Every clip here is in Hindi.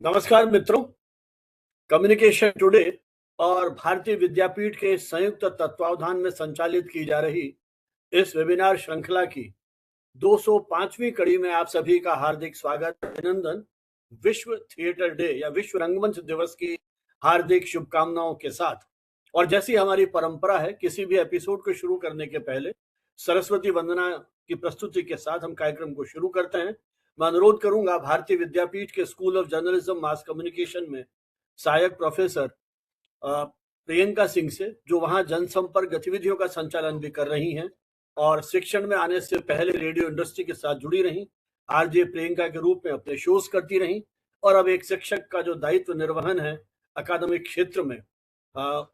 नमस्कार मित्रों, कम्युनिकेशन टुडे और भारतीय विद्यापीठ के संयुक्त तत्वावधान में संचालित की जा रही इस वेबिनार श्रृंखला की 205वीं कड़ी में आप सभी का हार्दिक स्वागत, अभिनंदन। विश्व थिएटर डे या विश्व रंगमंच दिवस की हार्दिक शुभकामनाओं के साथ। और जैसी हमारी परंपरा है, किसी भी एपिसोड को शुरू करने के पहले सरस्वती वंदना की प्रस्तुति के साथ हम कार्यक्रम को शुरू करते हैं। मैं अनुरोध करूंगा भारतीय विद्यापीठ के school of journalism mass communication में सहायक प्रोफेसर प्रियंका सिंह से, जो वहां जनसंपर्क गतिविधियों का संचालन भी कर रही हैं और शिक्षण में आने से पहले रेडियो इंडस्ट्री के साथ जुड़ी रही, आरजे प्रियंका के रूप में अपने शोज करती रही और अब एक शिक्षक का जो दायित्व निर्वहन है अकादमिक क्षेत्र में,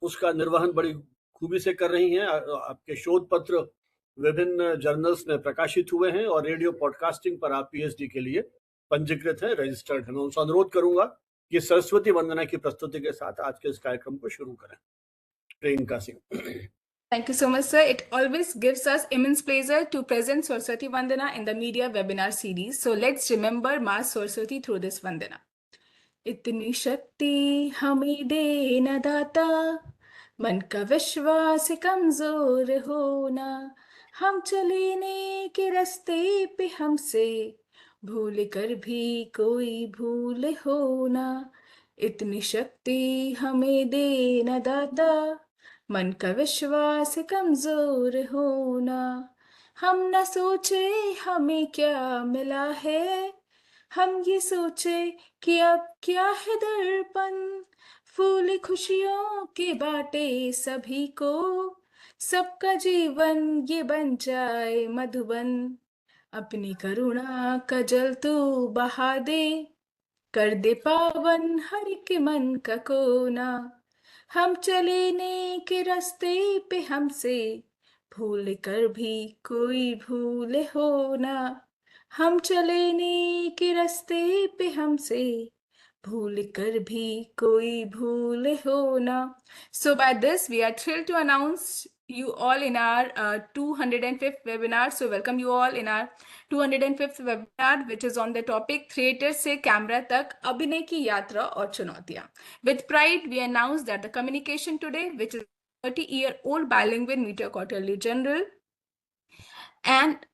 उसका निर्वहन बड़ी खूबी से कर रही हैं। आपके शोध पत्र विभिन्न जर्नल्स में प्रकाशित हुए हैं और रेडियो पॉडकास्टिंग पर आप पीएचडी के लिए पंजीकृत हैं, रजिस्टर्ड हैं। मैं उनसे अनुरोध करूंगा कि सरस्वती वंदना की प्रस्तुति के साथ आज के इस कार्यक्रम को शुरू करें। Priyanka Singh. Thank you so much, sir. It always gives us immense pleasure to present Saraswati Vandana in the media webinar series. So let's remember Ma Saraswati through this Vandana. इतनी शक्ति हमें दे न दाता, मन का विश्वास कमजोर होना, हम चले नेक रास्ते पे हमसे भूल कर भी कोई भूल होना। इतनी शक्ति हमें दे न दाता, मन का विश्वास कमजोर होना, हम न सोचे हमें क्या मिला है, हम ये सोचे कि अब क्या है दर्पण, फूल खुशियों के बाटे सभी को, सबका जीवन ये बन जाए मधुबन, अपनी करुणा का जल तू बहा दे, कर दे पावन हर एक मन का कोना, हम चले नेक रास्ते पे हमसे भूल कर भी कोई भूल होना, हम चले नेक रास्ते पे हमसे भूल कर भी कोई भूल होना. So by this we are thrilled to announce you all in our 205th webinar. So welcome you all in our 205th webinar, which is on the topic theatre से कैमरा तक अभिनय की यात्रा और चुनौतियां. With pride we announce that the Communication Today, which is a 30-year-old bilingual media quarterly journal, and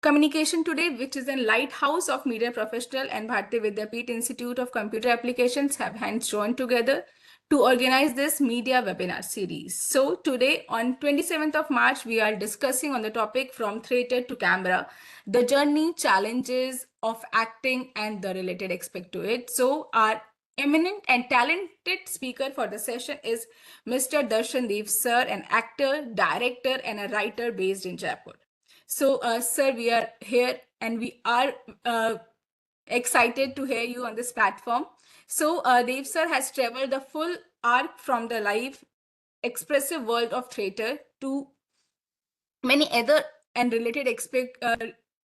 Communication Today, which is a lighthouse of media professional, and Bharatiya Vidyapeeth Institute of Computer Applications have hands joined together to organize this media webinar series. So today on 27th of March, we are discussing on the topic from theatre to camera, the journey, challenges of acting and the related aspect to it. So our eminent and talented speaker for the session is Mr. Darshan Dev sir, an actor, director and a writer based in Jaipur. So, sir, we are here and we are excited to hear you on this platform. So, Dev sir has traveled the full arc from the live expressive world of theatre to many other and related aspects,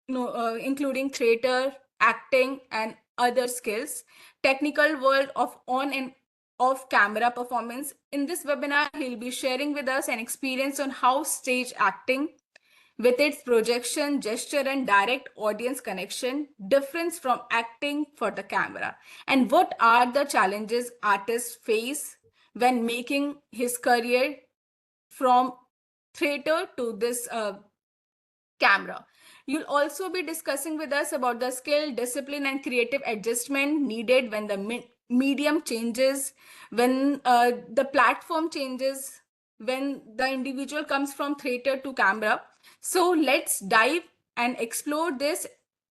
including theatre, acting, and other skills, technical world of on and off camera performance. In this webinar, he'll be sharing with us an experience on how stage acting, with its projection, gesture, and direct audience connection, difference from acting for the camera, and what are the challenges artists face when making his career from theater to this camera. You'll also be discussing with us about the skill, discipline, and creative adjustment needed when the medium changes, when the platform changes, when the individual comes from theater to camera. So let's dive and explore this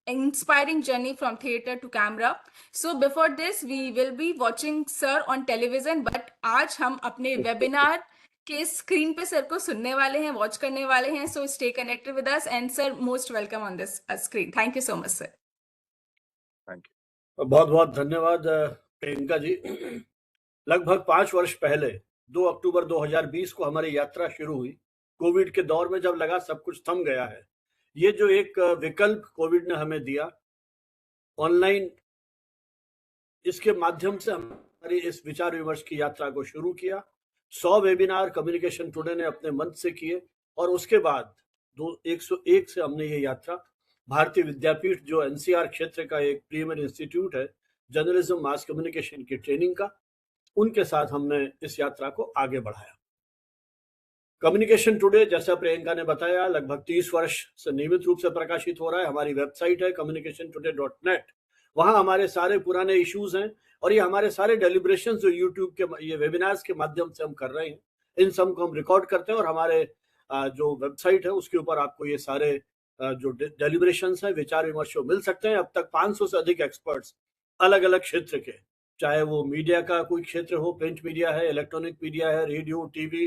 inspiring journey from theater to camera. So before this, we will be watching sir on television, but आज हम अपने webinar के स्क्रीन पे सर को सुनने वाले हैं, वॉच करने वाले हैं. So stay connected with us and sir, most welcome on this screen. Thank you so much, sir. Thank you, बहुत बहुत धन्यवाद प्रियंका जी। लगभग 5 वर्ष पहले 2 अक्टूबर 2020 को हमारी यात्रा शुरू हुई। कोविड के दौर में जब लगा सब कुछ थम गया है, ये जो एक विकल्प कोविड ने हमें दिया ऑनलाइन, इसके माध्यम से हमारी इस विचार विमर्श की यात्रा को शुरू किया। 100 वेबिनार कम्युनिकेशन टुडे ने अपने मंच से किए और उसके बाद 101 से हमने ये यात्रा भारतीय विद्यापीठ, जो एनसीआर क्षेत्र का एक प्रीमियर इंस्टीट्यूट है, जर्नलिज्म मास कम्युनिकेशन की ट्रेनिंग का। उनके साथ हमने इस यात्रा को आगे बढ़ाया। कम्युनिकेशन टुडे, जैसा प्रियंका ने बताया, लगभग 30 वर्ष से नियमित रूप से प्रकाशित हो रहा है। हमारी वेबसाइट है communicationtoday.net। वहां हमारे सारे पुराने इश्यूज हैं और ये हमारे सारे डेलिब्रेशन जो यूट्यूब के ये वेबिनार्स के माध्यम से हम कर रहे हैं, इन सब को हम रिकॉर्ड करते हैं और हमारे जो वेबसाइट है उसके ऊपर आपको ये सारे जो डेलिब्रेशन है, विचार विमर्श मिल सकते हैं। अब तक 500 से अधिक एक्सपर्ट्स अलग अलग क्षेत्र के, चाहे वो मीडिया का कोई क्षेत्र हो, प्रिंट मीडिया है, इलेक्ट्रॉनिक मीडिया है, radio, TV,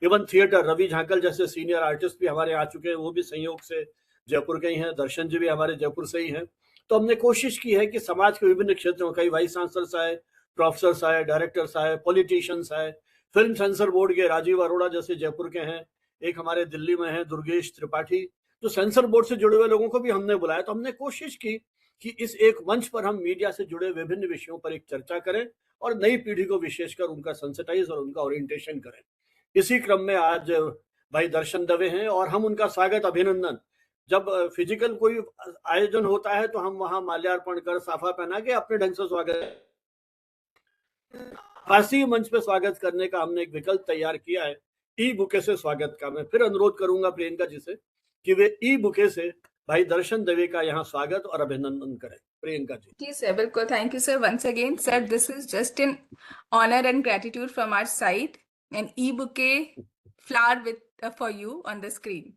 even theatre, Ravi Jhankal जैसे सीनियर आर्टिस्ट भी हमारे आ चुके हैं, वो भी संयोग से जयपुर के ही हैं। दर्शन जी भी हमारे जयपुर से ही हैं। तो हमने कोशिश की है कि समाज के विभिन्न क्षेत्रों, कई वाइस चांसलर्स आए, प्रोफेसर्स आए, डायरेक्टर्स आए, पॉलिटिशियंस आए, फिल्म सेंसर बोर्ड के राजीव अरोड़ा जैसे जयपुर के हैं, एक हमारे दिल्ली में हैं दुर्गेश त्रिपाठी, तो सेंसर बोर्ड से जुड़े हुए लोगों को भी हमने बुलाया। तो हमने कोशिश की कि इस एक मंच पर हम मीडिया से जुड़े विभिन्न विषयों पर एक चर्चा करें और नई पीढ़ी को विशेषकर उनका सेंसिटाइज और उनका ओरिएंटेशन करें। इसी क्रम में आज भाई दर्शन दवे हैं और हम उनका स्वागत, अभिनंदन, जब फिजिकल कोई आयोजन होता है तो हम वहां माल्यार्पण कर, साफा पहना के अपने ढंग से स्वागत, फारसी मंच पे स्वागत करने का हमने एक विकल्प तैयार किया है, ई बुके से स्वागत का। मैं फिर अनुरोध करूंगा प्रियंका जी से कि वे ई बुके से भाई दर्शन दवे का यहाँ स्वागत और अभिनंदन करें। प्रियंका जी। जी सर, बिल्कुल। Thank you sir once again. Sir, this is just in honour and gratitude from our side, an e bouquet flower with for you on the screen.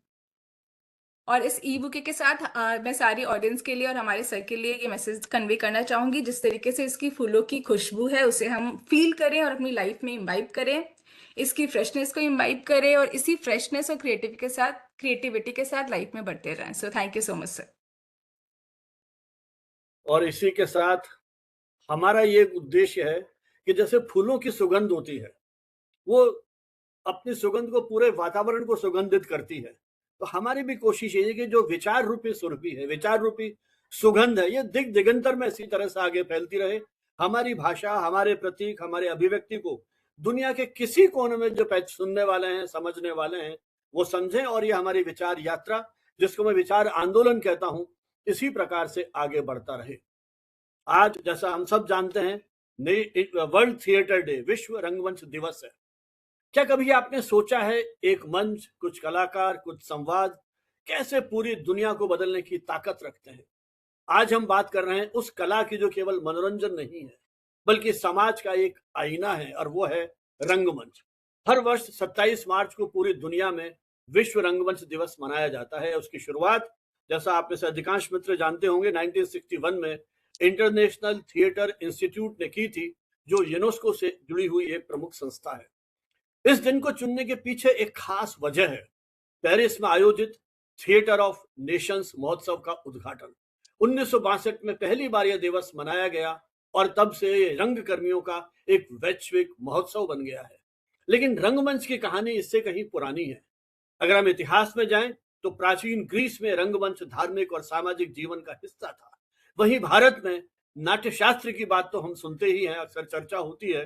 और इस ई बुके के साथ मैं सारी ऑडियंस के लिए और हमारे सर के लिए ये मैसेज कन्वे करना चाहूंगी, जिस तरीके से इसकी फूलों की खुशबू है उसे हम फील करें और अपनी लाइफ में इम्बाइब करें, इसकी फ्रेशनेस को इम्बाइब करें और इसी फ्रेशनेस और क्रिएटिविटी के साथ लाइफ में बढ़ते रहें। So thank you so much sir. और इसी के साथ हमारा ये उद्देश्य है कि जैसे फूलों की सुगंध होती है, वो अपनी सुगंध को पूरे वातावरण को सुगंधित करती है, तो हमारी भी कोशिश ये है कि जो विचार रूपी सुरभि है, विचार रूपी सुगंध है, ये दिग दिगंतर में इसी तरह से आगे फैलती रहे। हमारी भाषा, हमारे प्रतीक, हमारे अभिव्यक्ति को दुनिया के किसी कोने में जो सुनने वाले हैं, समझने वाले हैं, वो समझें और ये हमारी विचार यात्रा, जिसको मैं विचार आंदोलन कहता हूं, इसी प्रकार से आगे बढ़ता रहे। आज जैसा हम सब जानते हैं, वर्ल्ड थिएटर डे, विश्व रंगमंच दिवस है। क्या कभी आपने सोचा है एक मंच, कुछ कलाकार, कुछ संवाद कैसे पूरी दुनिया को बदलने की ताकत रखते हैं? आज हम बात कर रहे हैं उस कला की जो केवल मनोरंजन नहीं है, बल्कि समाज का एक आईना है, और वो है रंगमंच। हर वर्ष 27 मार्च को पूरी दुनिया में विश्व रंगमंच दिवस मनाया जाता है। उसकी शुरुआत, जैसा आप में से अधिकांश मित्र जानते होंगे, 1961 में इंटरनेशनल थिएटर इंस्टीट्यूट ने की थी, जो यूनेस्को से जुड़ी हुई एक प्रमुख संस्था है। इस दिन को चुनने के पीछे एक खास वजह है। पेरिस में आयोजित थिएटर ऑफ नेशंस महोत्सव का उद्घाटन 1962 में पहली बार यह दिवस मनाया गया और तब से ये रंगकर्मियों का एक वैश्विक महोत्सव बन गया है। लेकिन रंगमंच की कहानी इससे कहीं पुरानी है। अगर हम इतिहास में जाएं तो प्राचीन ग्रीस में रंगमंच धार्मिक और सामाजिक जीवन का हिस्सा था। वहीं भारत में नाट्य शास्त्र की बात तो हम सुनते ही हैं, अक्सर चर्चा होती है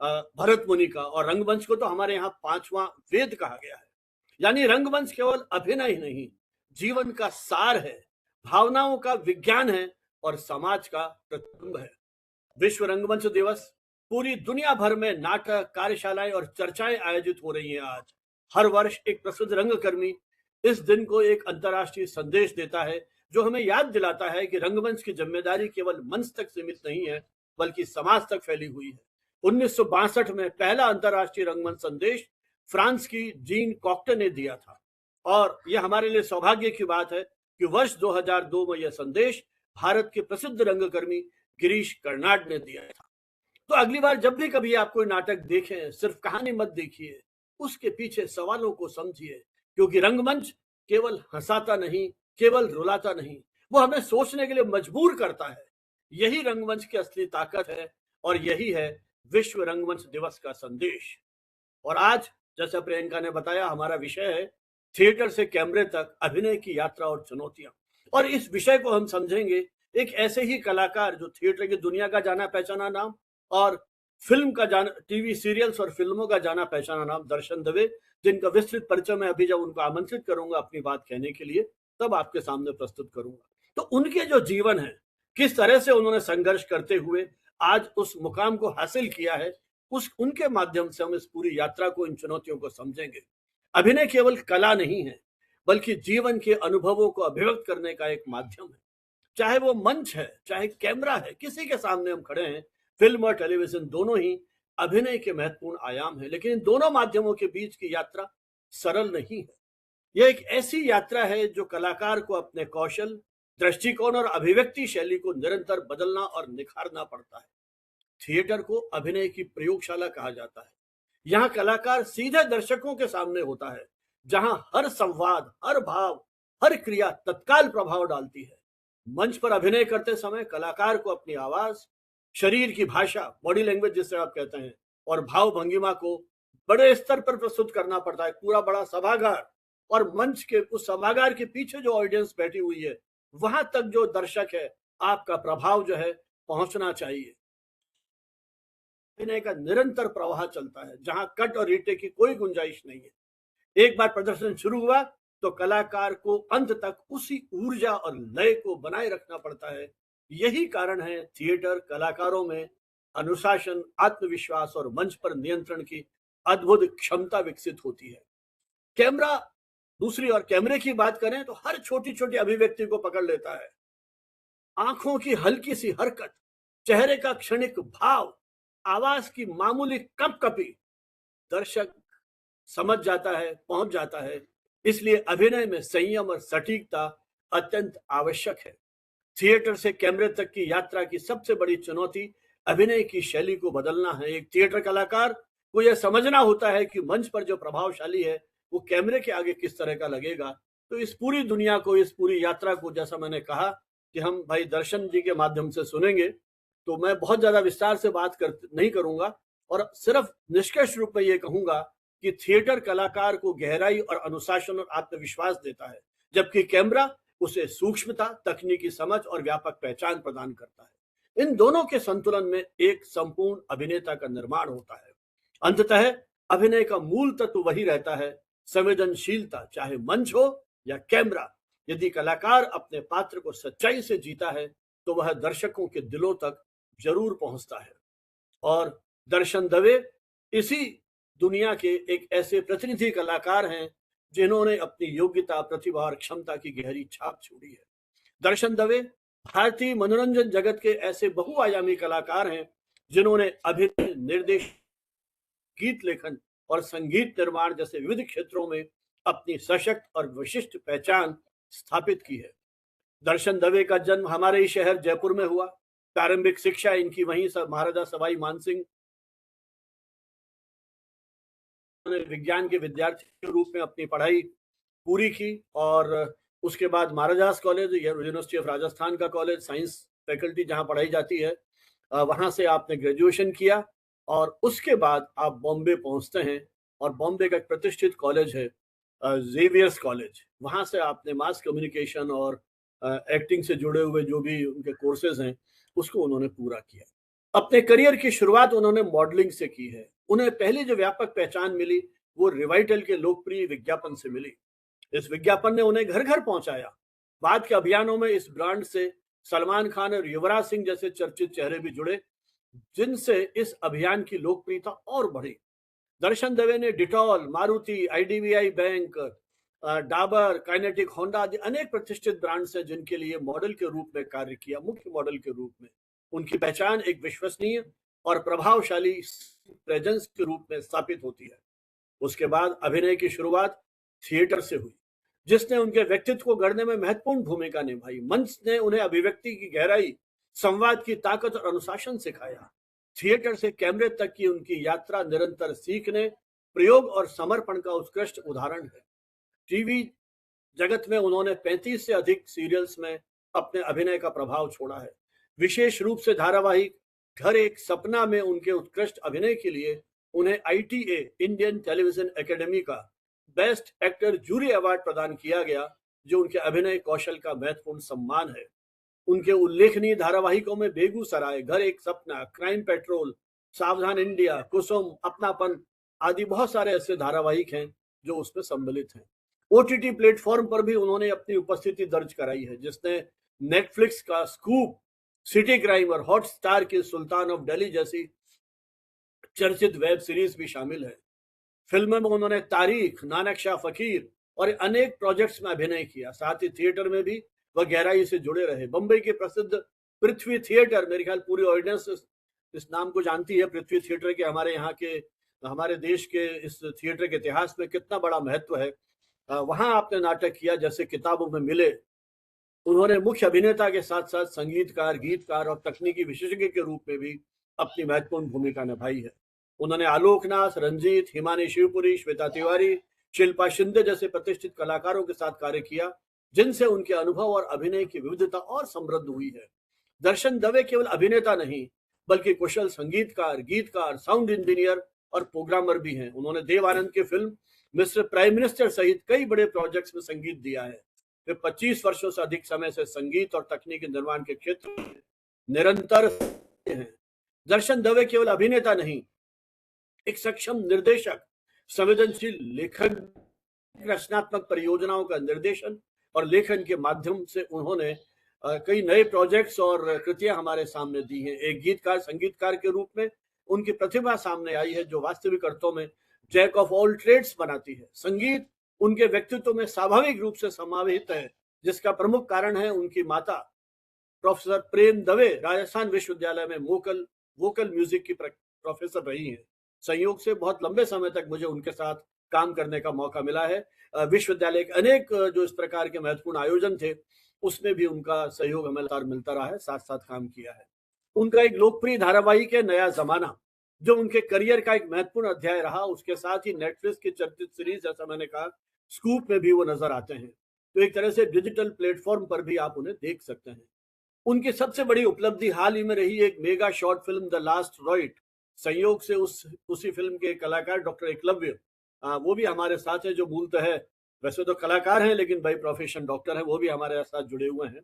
भरत मुनि का, और रंगमंच को तो हमारे यहाँ 5वां वेद कहा गया है। यानी रंगमंच केवल अभिनय ही नहीं, जीवन का सार है, भावनाओं का विज्ञान है और समाज का प्रतिबिंब है। विश्व रंगमंच दिवस पूरी दुनिया भर में नाटक, कार्यशालाएं और चर्चाएं आयोजित हो रही हैं। आज हर वर्ष एक प्रसिद्ध रंगकर्मी इस दिन को एक अंतर्राष्ट्रीय संदेश देता है, जो हमें याद दिलाता है कि रंगमंच की जिम्मेदारी केवल मंच तक सीमित नहीं है, बल्कि समाज तक फैली हुई है। 1962 में पहला अंतर्राष्ट्रीय रंगमंच संदेश फ्रांस की जीन कॉक्टे ने दिया था, और यह हमारे लिए सौभाग्य की बात है कि वर्ष 2002 में यह संदेश भारत के प्रसिद्ध रंगकर्मी गिरीश कर्नाड ने दिया था। तो अगली बार जब भी कभी आप कोई नाटक देखें, सिर्फ कहानी मत देखिए, उसके पीछे सवालों को समझिए, क्योंकि रंगमंच केवल हंसाता नहीं, केवल रुलाता नहीं, वो हमें सोचने के लिए मजबूर करता है। यही रंगमंच की असली ताकत है और यही है विश्व रंगमंच दिवस का संदेश। और आज जैसा प्रियंका ने बताया, हमारा विषय है थिएटर से कैमरे तक अभिनय की यात्रा और चुनौतियां। और इस विषय को हम समझेंगे एक ऐसे ही कलाकार जो थिएटर की दुनिया का जाना पहचाना नाम और फिल्म का जाना, टीवी सीरियल्स और फिल्मों का जाना पहचाना नाम, दर्शन दवे, जिनका विस्तृत परिचय मैं अभी जब उनको आमंत्रित करूंगा अपनी बात कहने के लिए, तब आपके सामने प्रस्तुत करूंगा। तो उनके जो जीवन है, किस तरह से उन्होंने संघर्ष करते हुए आज उस मुकाम को हासिल किया है, उनके माध्यम से हम इस पूरी यात्रा को, इन चुनौतियों को समझेंगे। अभिनय केवल कला नहीं है, बल्कि जीवन के अनुभवों को अभिव्यक्त करने का एक माध्यम है। चाहे वो मंच है, चाहे कैमरा है, किसी के सामने हम खड़े हैं, फिल्म और टेलीविजन दोनों ही अभिनय के महत्वपूर्ण आयाम है। लेकिन इन दोनों माध्यमों के बीच की यात्रा सरल नहीं है। यह एक ऐसी यात्रा है जो कलाकार को अपने कौशल, दृष्टिकोण और अभिव्यक्ति शैली को निरंतर बदलना और निखारना पड़ता है। थिएटर को अभिनय की प्रयोगशाला कहा जाता है। यहाँ कलाकार सीधे दर्शकों के सामने होता है, जहां हर संवाद, हर भाव, हर क्रिया तत्काल प्रभाव डालती है। मंच पर अभिनय करते समय कलाकार को अपनी आवाज, शरीर की भाषा, बॉडी लैंग्वेज जिसे आप कहते हैं, और भाव भंगिमा को बड़े स्तर पर प्रस्तुत करना पड़ता है। पूरा बड़ा सभागार और मंच के उस सभागार के पीछे जो ऑडियंस बैठी हुई है, वहां तक जो दर्शक है, आपका प्रभाव जो है पहुंचना चाहिए। अभिनय का निरंतर प्रवाह चलता है, जहां कट और रीटे की कोई गुंजाइश नहीं है। एक बार प्रदर्शन शुरू हुआ तो कलाकार को अंत तक उसी ऊर्जा और लय को बनाए रखना पड़ता है। यही कारण है थिएटर कलाकारों में अनुशासन, आत्मविश्वास और मंच पर नियंत्रण की अद्भुत क्षमता विकसित होती है। कैमरा दूसरी ओर, कैमरे की बात करें तो हर छोटी छोटी अभिव्यक्ति को पकड़ लेता है। आंखों की हल्की सी हरकत, चेहरे का क्षणिक भाव, आवाज की मामूली कंपकपी दर्शक समझ जाता है, पहुंच जाता है। इसलिए अभिनय में संयम और सटीकता अत्यंत आवश्यक है। थिएटर से कैमरे तक की यात्रा की सबसे बड़ी चुनौती अभिनय की शैली को बदलना है। एक थिएटर कलाकार को यह समझना होता है कि मंच पर जो प्रभावशाली है वो कैमरे के आगे किस तरह का लगेगा। तो इस पूरी दुनिया को, इस पूरी यात्रा को, जैसा मैंने कहा कि हम भाई दर्शन जी के माध्यम से सुनेंगे, तो मैं बहुत ज्यादा विस्तार से नहीं करूंगा और सिर्फ निष्कर्ष रूप में ये कहूंगा कि थिएटर कलाकार को गहराई और अनुशासन और आत्मविश्वास देता है, जबकि कैमरा उसे सूक्ष्मता, तकनीकी समझ और व्यापक पहचान प्रदान करता है। इन दोनों के संतुलन में एक संपूर्ण अभिनेता का निर्माण होता है। अंततः अभिनय का मूल तत्व वही रहता है, संवेदनशीलता, चाहे मंच हो या कैमरा। यदि कलाकार अपने पात्र को सच्चाई से जीता है तो वह दर्शकों के दिलों तक जरूर पहुंचता है। और दर्शन दवे इसी दुनिया के एक ऐसे प्रतिनिधि कलाकार हैं जिन्होंने अपनी योग्यता, प्रतिभा और क्षमता की गहरी छाप छोड़ी है। दर्शन दवे भारतीय मनोरंजन जगत के ऐसे बहुआयामी कलाकार हैं जिन्होंने अभिनय, निर्देशन, गीत लेखन और संगीत निर्माण जैसे विविध क्षेत्रों में अपनी सशक्त और विशिष्ट पहचान स्थापित की है। दर्शन दवे का जन्म हमारे ही शहर जयपुर में हुआ। प्रारंभिक शिक्षा इनकी वहीं महाराजा सवाई मानसिंह ने विज्ञान के विद्यार्थी के रूप में अपनी पढ़ाई पूरी की और उसके बाद महाराजास कॉलेज, यूनिवर्सिटी ऑफ राजस्थान का कॉलेज, साइंस फैकल्टी जहां पढ़ाई जाती है, वहां से आपने ग्रेजुएशन किया और उसके बाद आप बॉम्बे पहुंचते हैं और बॉम्बे का एक प्रतिष्ठित कॉलेज है जेवियर्स कॉलेज। वहां से आपने मास कम्युनिकेशन और एक्टिंग से जुड़े हुए जो भी उनके कोर्सेज हैं उसको उन्होंने पूरा किया। अपने करियर की शुरुआत उन्होंने मॉडलिंग से की है। उन्हें पहली जो व्यापक पहचान मिली वो रिवाइटल के लोकप्रिय विज्ञापन से मिली। इस विज्ञापन ने उन्हें घर घर पहुंचाया। बाद के अभियानों में इस ब्रांड से सलमान खान और युवराज सिंह जैसे चर्चित चेहरे भी जुड़े, जिनसे इस अभियान की लोकप्रियता और बढ़ी। दर्शन दवे ने Dettol, Maruti, IDBI bank, Dabur, kinetic, Honda आदि अनेक प्रतिष्ठित ब्रांड्स हैं जिनके लिए मॉडल के रूप में कार्य किया, मुख्य मॉडल के रूप में। उनकी पहचान एक विश्वसनीय और प्रभावशाली प्रेजेंस के रूप में स्थापित होती है। उसके बाद अभिनय की शुरुआत थिएटर से हुई, जिसने उनके व्यक्तित्व को गढ़ने में महत्वपूर्ण भूमिका निभाई। मंच ने उन्हें अभिव्यक्ति की गहराई, संवाद की ताकत और अनुशासन सिखाया। थिएटर से कैमरे तक की उनकी यात्रा निरंतर सीखने, प्रयोग और समर्पण का उत्कृष्ट उदाहरण है। टीवी जगत में उन्होंने 35 से अधिक सीरियल्स में अपने अभिनय का प्रभाव छोड़ा है। विशेष रूप से धारावाहिक घर एक सपना में उनके उत्कृष्ट अभिनय के लिए उन्हें ITA, इंडियन टेलीविजन एकेडमी का बेस्ट एक्टर जूरी अवार्ड प्रदान किया गया, जो उनके अभिनय कौशल का महत्वपूर्ण सम्मान है। उनके उल्लेखनीय धारावाहिकों में बेगूसराय, घर एक सपना, क्राइम पेट्रोल, सावधान इंडिया, कुसुम, अपनापन आदि बहुत सारे ऐसे धारावाहिक हैं जो उसमें सम्मिलित हैं। OTT प्लेटफॉर्म पर भी उन्होंने अपनी उपस्थिति दर्ज कराई है, जिसने नेटफ्लिक्स का स्कूप सिटी क्राइम और हॉटस्टार की सुल्तान ऑफ दिल्ली जैसी चर्चित वेब सीरीज भी शामिल है। फिल्म में उन्होंने तारीख, नानक शाह फकीर और अनेक प्रोजेक्ट्स में अभिनय किया। साथ ही थिएटर में भी वह गहराई से जुड़े रहे। बंबई के प्रसिद्ध पृथ्वी थिएटर, मेरे ख्याल पूरी ऑडियंस इस नाम को जानती है, पृथ्वी थिएटर के हमारे यहाँ के, हमारे देश के इस थिएटर के इतिहास में कितना बड़ा महत्व है। वहां आपने नाटक किया जैसे किताबों में मिले। उन्होंने मुख्य अभिनेता के साथ साथ संगीतकार, गीतकार और तकनीकी विशेषज्ञ के रूप में भी अपनी महत्वपूर्ण भूमिका निभाई है। उन्होंने आलोकनाथ, रंजीत, हिमानी शिवपुरी, श्वेता तिवारी, शिल्पा शिंदे जैसे प्रतिष्ठित कलाकारों के साथ कार्य किया, जिनसे उनके अनुभव और अभिनय की विविधता और समृद्ध हुई है। दर्शन दवे केवल अभिनेता नहीं, बल्कि कुशल संगीतकार, गीतकार, साउंड इंजीनियर और प्रोग्रामर भी हैं। उन्होंने देव आनंद की फिल्म मिस्टर प्राइम मिनिस्टर सहित कई बड़े प्रोजेक्ट्स में संगीत दिया है। वे 25 वर्षों से अधिक समय से संगीत और तकनीकी निर्माण के क्षेत्र में निरंतर हैं। दर्शन दवे केवल अभिनेता नहीं, एक सक्षम निर्देशक, संवेदनशील लेखक, रचनात्मक परियोजनाओं का निर्देशन और लेखन के माध्यम से उन्होंने कई नए प्रोजेक्ट्स और कृतियां हमारे सामने दी हैं। एक गीतकार, संगीतकार के रूप में उनकी प्रतिभा सामने आई है, जो वास्तविक अर्थों में जैक ऑफ ऑल ट्रेड्स बनाती है। संगीत उनके व्यक्तित्व में स्वाभाविक रूप से समाहित है, जिसका प्रमुख कारण है उनकी माता प्रोफेसर प्रेम दवे राजस्थान विश्वविद्यालय में वोकल म्यूजिक की प्रोफेसर रही हैं। संयोग से बहुत लंबे समय तक मुझे उनके साथ काम करने का मौका मिला है। विश्वविद्यालय के अनेक जो इस प्रकार के महत्वपूर्ण आयोजन थे, उसमें भी उनका सहयोग हमें लगातार मिलता रहा है, साथ साथ काम किया है। उनका एक लोकप्रिय धारावाहिक है नया जमाना, जो उनके करियर का एक महत्वपूर्ण अध्याय रहा। उसके साथ ही नेटफ्लिक्स की चर्चित सीरीज, जैसा मैंने कहा, स्कूप में भी वो नजर आते हैं। तो एक तरह से डिजिटल प्लेटफॉर्म पर भी आप उन्हें देख सकते हैं। उनकी सबसे बड़ी उपलब्धि हाल ही में रही एक mega short film The Last Riot. संयोग से उसी फिल्म के कलाकार डॉक्टर एकलव्य, वो भी हमारे साथ है, जो मूलतः है, वैसे तो कलाकार हैं लेकिन बाई प्रोफेशन डॉक्टर है, वो भी हमारे साथ जुड़े हुए हैं।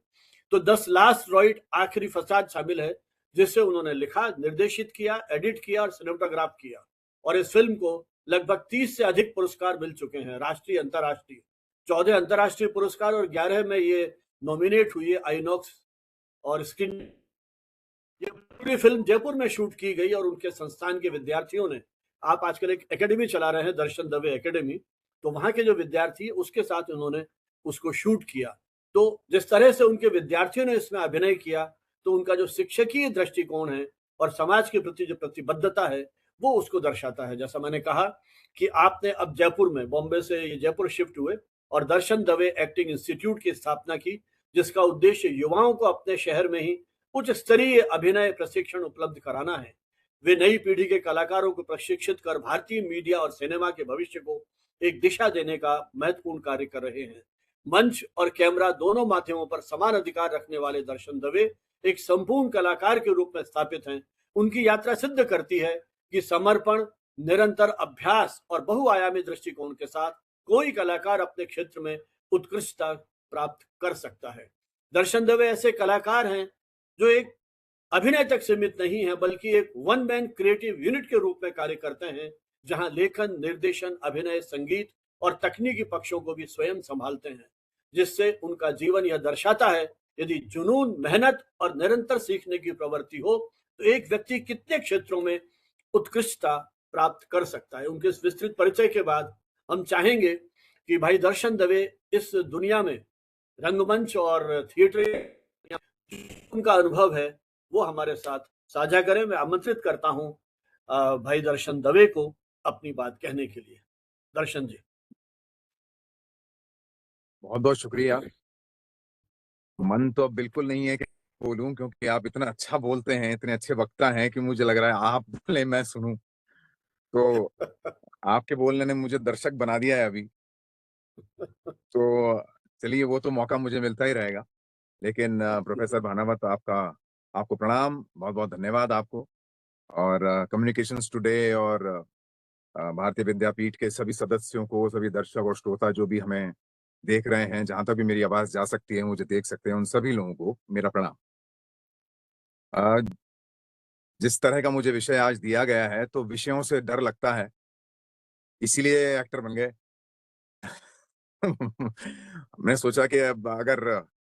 तो 10 लास्ट रॉइट आखिरी फसाद शामिल है, जिससे उन्होंने लिखा, निर्देशित किया, एडिट किया और सिनेमेटोग्राफ किया। और इस फिल्म को लगभग 30 से अधिक पुरस्कार मिल चुके हैं, राष्ट्रीय, अंतर्राष्ट्रीय। 14 अंतर्राष्ट्रीय पुरस्कार और 11 में ये नॉमिनेट हुई है आइनॉक्स और स्क्रीन। ये पूरी फिल्म जयपुर में शूट की गई और उनके संस्थान के विद्यार्थियों ने, आप आजकल एक एकेडमी चला रहे हैं, दर्शन दवे एकेडमी, तो वहां के जो विद्यार्थी, उसके साथ उन्होंने उसको शूट किया। तो जिस तरह से उनके विद्यार्थियों ने इसमें अभिनय किया, तो उनका जो शिक्षकीय दृष्टिकोण है और समाज के प्रति जो प्रतिबद्धता है, वो उसको दर्शाता है। जैसा मैंने कहा कि आपने अब जयपुर में, बॉम्बे से ये जयपुर शिफ्ट हुए और दर्शन दवे एक्टिंग इंस्टीट्यूट की स्थापना की, जिसका उद्देश्य युवाओं को अपने शहर में ही उच्च स्तरीय अभिनय प्रशिक्षण उपलब्ध कराना है। वे नई पीढ़ी के कलाकारों को प्रशिक्षित कर भारतीय मीडिया और सिनेमा के भविष्य को एक दिशा देने का महत्वपूर्ण कार्य कर रहे हैं। मंच और कैमरा दोनों माध्यमों पर समान अधिकार रखने वाले दर्शन दवे एक संपूर्ण कलाकार के रूप में स्थापित हैं। उनकी यात्रा सिद्ध करती है कि समर्पण, निरंतर अभ्यास और बहुआयामी दृष्टिकोण के साथ कोई कलाकार अपने क्षेत्र में उत्कृष्टता प्राप्त कर सकता है। दर्शन दवे ऐसे कलाकार हैं जो एक अभिनय तक सीमित नहीं है, बल्कि एक वन मैन क्रिएटिव यूनिट के रूप में कार्य करते हैं, जहां लेखन, निर्देशन, अभिनय, संगीत और तकनीकी पक्षों को भी स्वयं संभालते हैं। जिससे उनका जीवन यह दर्शाता है, यदि जुनून, मेहनत और निरंतर सीखने की प्रवृत्ति हो, तो एक व्यक्ति कितने क्षेत्रों में उत्कृष्टता प्राप्त कर सकता है। उनके इस विस्तृत परिचय के बाद हम चाहेंगे कि भाई दर्शन दवे इस दुनिया में रंगमंच और थिएटर उनका अनुभव है, वो हमारे साथ साझा करें। मैं आमंत्रित करता हूं भाई दर्शन दवे को अपनी बात कहने के लिए। दर्शन जी। बहुत बहुत शुक्रिया। मन तो अब बिल्कुल नहीं है कि बोलूं, क्योंकि आप इतना अच्छा बोलते हैं, इतने अच्छे वक्ता हैं कि मुझे लग रहा है आप बोले मैं सुनूं। तो आपके बोलने ने मुझे दर्शक बना दिया है अभी। तो चलिए, वो तो मौका मुझे मिलता ही रहेगा। लेकिन प्रोफेसर भानावत, आपको प्रणाम, बहुत बहुत धन्यवाद आपको। और कम्युनिकेशंस टुडे और भारतीय विद्यापीठ के सभी सदस्यों को, सभी दर्शक और श्रोता जो भी हमें देख रहे हैं, जहां तक भी मेरी आवाज जा सकती है, मुझे देख सकते हैं, उन सभी लोगों को मेरा प्रणाम। जिस तरह का मुझे विषय आज दिया गया है, तो विषयों से डर लगता है, इसीलिए एक्टर बन गए। हमने सोचा कि अब अगर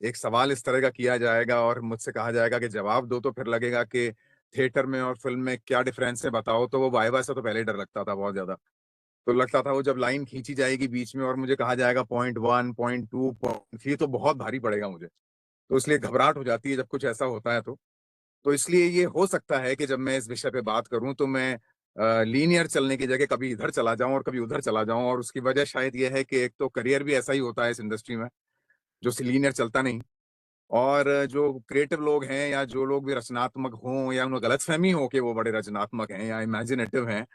एक सवाल इस तरह का किया जाएगा और मुझसे कहा जाएगा कि जवाब दो, तो फिर लगेगा कि थिएटर में और फिल्म में क्या डिफरेंस है बताओ। तो वो वाइवा से तो पहले ही डर लगता था बहुत ज्यादा। तो लगता था वो जब लाइन खींची जाएगी बीच में और मुझे कहा जाएगा .1, .2, .3, तो बहुत भारी पड़ेगा मुझे। तो इसलिए घबराहट हो जाती है जब कुछ ऐसा होता है। तो इसलिए ये हो सकता है कि जब मैं इस विषय पे बात करूं तो मैं लीनियर चलने की जगह कभी इधर चला जाऊं और कभी उधर चला जाऊं। और उसकी वजह शायद ये है कि एक तो करियर भी ऐसा ही होता है इस इंडस्ट्री में, जो लीनियर चलता नहीं। और जो क्रिएटिव लोग हैं या जो लोग भी रचनात्मक हों या उन्हें गलतफहमी हो कि वो बड़े रचनात्मक हैं या इमेजिनेटिव हैं,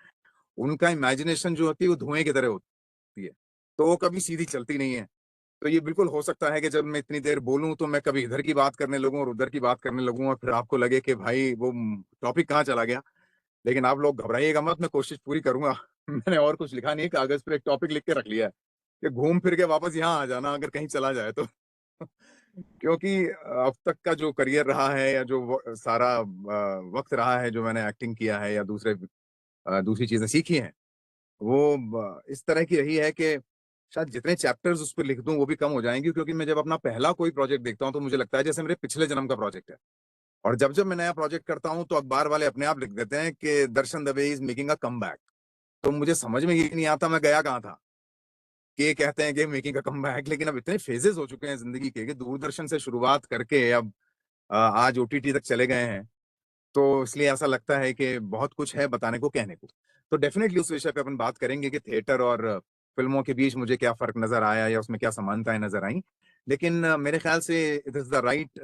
उनका इमेजिनेशन जो होती है वो धुएं की तरह होती है, तो वो कभी सीधी चलती नहीं है। तो ये बिल्कुल हो सकता है कि जब मैं इतनी देर बोलूं तो मैं कभी इधर की बात करने लगूं और उधर की बात करने लगूं और फिर आपको लगे कि भाई वो टॉपिक कहाँ चला गया। लेकिन आप लोग घबराइएगा मत, मैं कोशिश पूरी करूंगा। मैंने और कुछ लिखा नहीं है, कागज पर एक टॉपिक लिख के रख लिया है कि घूम फिर के वापस यहाँ आ जाना अगर कहीं चला जाए तो। क्योंकि अब तक का जो करियर रहा है या जो सारा वक्त रहा है जो मैंने एक्टिंग किया है या दूसरी चीजें सीखी हैं, वो इस तरह की रही है कि शायद जितने चैप्टर्स उस पर लिख दूं वो भी कम हो जाएंगे। क्योंकि मैं जब अपना पहला कोई प्रोजेक्ट देखता हूं तो मुझे लगता है जैसे मेरे पिछले जन्म का प्रोजेक्ट है। और जब जब मैं नया प्रोजेक्ट करता हूं तो अखबार वाले अपने आप लिख देते हैं कि Darshan Dave is making a comeback. तो मुझे समझ में ये नहीं आता मैं गया कहाँ था कि ये कहते हैं कि मेकिंग अ कमबैक। लेकिन अब इतने फेजेस हो चुके हैं जिंदगी के कि दूरदर्शन से शुरुआत करके अब आज ओटीटी तक चले गए हैं। तो इसलिए ऐसा लगता है कि बहुत कुछ है बताने को कहने को। तो डेफिनेटली उस विषय पे अपन बात करेंगे कि थिएटर और फिल्मों के बीच मुझे क्या फर्क नजर आया या उसमें क्या समानताएं नजर आई। लेकिन मेरे ख्याल से it is the right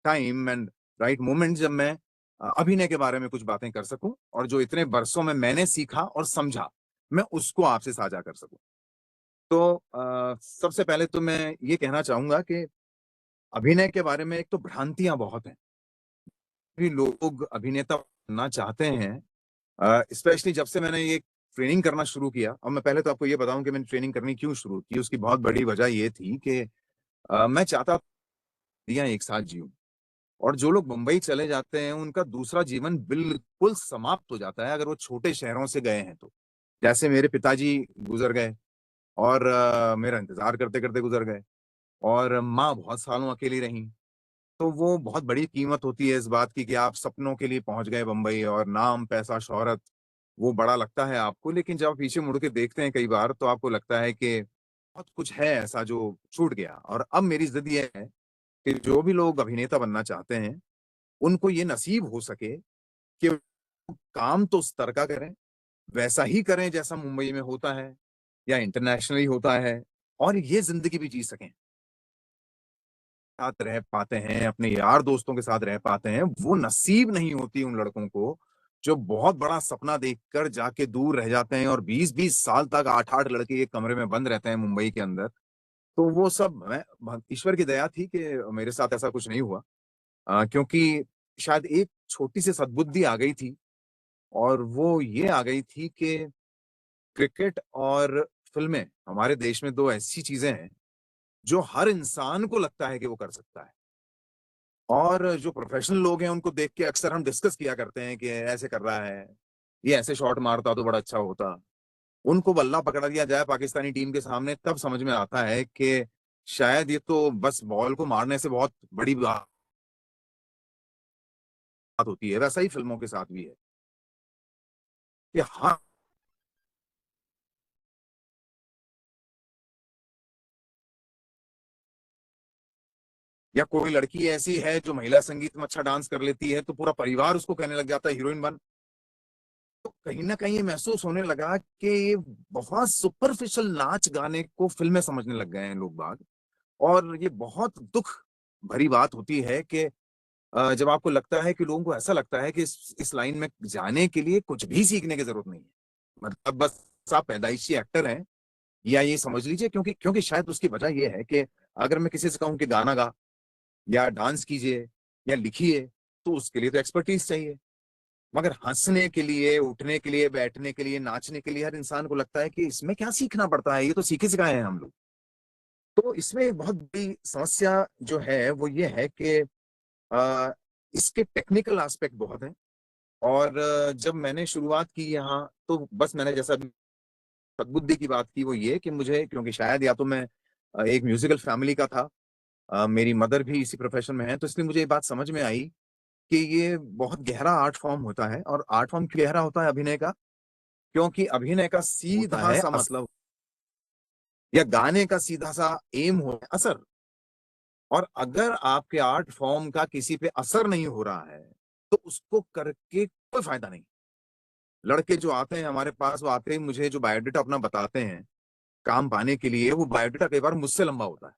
time and right moment जब मैं अभिनय के बारे में कुछ बातें कर सकूं और जो इतने बरसों में मैंने सीखा और समझा मैं उसको आपसे साझा कर सकूं। तो सबसे पहले तो मैं ये कहना चाहूंगा कि अभिनय के बारे में एक तो भ्रांतियां बहुत हैं। भी लोग अभिनेता बनना चाहते हैं, स्पेशली जब से मैंने ये ट्रेनिंग करना शुरू किया। और मैं पहले तो आपको ये बताऊं कि मैंने ट्रेनिंग करनी क्यों शुरू की। उसकी बहुत बड़ी वजह ये थी कि मैं चाहता था एक साथ जीऊं। और जो लोग मुंबई चले जाते हैं उनका दूसरा जीवन बिल्कुल समाप्त हो जाता है अगर वो छोटे शहरों से गए हैं तो। जैसे मेरे पिताजी गुजर गए और मेरा इंतजार करते करते गुजर गए। और माँ बहुत सालों अकेली रही। तो वो बहुत बड़ी कीमत होती है इस बात की कि आप सपनों के लिए पहुंच गए बंबई और नाम पैसा शोहरत वो बड़ा लगता है आपको। लेकिन जब आप पीछे मुड़ के देखते हैं कई बार तो आपको लगता है कि बहुत कुछ है ऐसा जो छूट गया। और अब मेरी जिद ये है कि जो भी लोग अभिनेता बनना चाहते हैं उनको ये नसीब हो सके कि काम तो उस तरह का करें, वैसा ही करें जैसा मुंबई में होता है या इंटरनेशनली होता है, और ये जिंदगी भी जी सकें, साथ रह पाते हैं, अपने यार दोस्तों के साथ रह पाते हैं। वो नसीब नहीं होती उन लड़कों को जो बहुत बड़ा सपना देखकर जाके दूर रह जाते हैं और 20-20 साल तक 8-8 लड़के एक कमरे में बंद रहते हैं मुंबई के अंदर। तो वो सब ईश्वर की दया थी कि मेरे साथ ऐसा कुछ नहीं हुआ। क्योंकि शायद एक छोटी सी सद्बुद्धि आ गई थी और वो ये आ गई थी कि क्रिकेट और फिल्में हमारे देश में दो ऐसी चीजें हैं जो हर इंसान को लगता है कि वो कर सकता है। और जो प्रोफेशनल लोग हैं उनको देख के अक्सर हम डिस्कस किया करते हैं कि ऐसे कर रहा है, ये ऐसे शॉट मारता तो बड़ा अच्छा होता। उनको बल्ला पकड़ा दिया जाए पाकिस्तानी टीम के सामने तब समझ में आता है कि शायद ये तो बस बॉल को मारने से बहुत बड़ी बात होती है। वैसा ही फिल्मों के साथ भी है कि हाँ, या कोई लड़की ऐसी है जो महिला संगीत में अच्छा डांस कर लेती है तो पूरा परिवार उसको कहने लग जाता है हीरोइन बन। तो कहीं ना कहीं ये महसूस होने लगा कि ये बहुत सुपरफिशियल नाच गाने को फिल्में समझने लग गए हैं लोग बाग। और ये बहुत दुख भरी बात होती है कि जब आपको लगता है कि लोगों को ऐसा लगता है कि इस लाइन में जाने के लिए कुछ भी सीखने की जरूरत नहीं है। मतलब बस आप पैदाइशी एक्टर हैं या ये समझ लीजिए। क्योंकि क्योंकि शायद उसकी वजह ये है कि अगर मैं किसी से कहूँ कि गाना गा या डांस कीजिए या लिखिए तो उसके लिए तो एक्सपर्टीज चाहिए। मगर हंसने के लिए, उठने के लिए, बैठने के लिए, नाचने के लिए हर इंसान को लगता है कि इसमें क्या सीखना पड़ता है, ये तो सीखे सिखाए हैं हम लोग। तो इसमें एक बहुत बड़ी समस्या जो है वो ये है कि अ, इसके टेक्निकल एस्पेक्ट बहुत हैं। और जब मैंने शुरुआत की यहाँ तो बस मैंने जैसा अभी सद्बुद्धि की बात की वो ये कि मुझे, क्योंकि शायद या तो मैं एक म्यूजिकल फैमिली का था मेरी मदर भी इसी प्रोफेशन में है, तो इसलिए मुझे ये बात समझ में आई कि ये बहुत गहरा आर्ट फॉर्म होता है। और आर्ट फॉर्म क्यों गहरा होता है अभिनय का? क्योंकि अभिनय का सीधा सा मतलब या गाने का सीधा सा एम होता है असर। और अगर आपके आर्ट फॉर्म का किसी पे असर नहीं हो रहा है तो उसको करके कोई फायदा नहीं। लड़के जो आते हैं हमारे पास, वो आते ही मुझे जो बायोडेटा अपना बताते हैं काम पाने के लिए, वो बायोडेटा कई बार मुझसे लंबा होता है।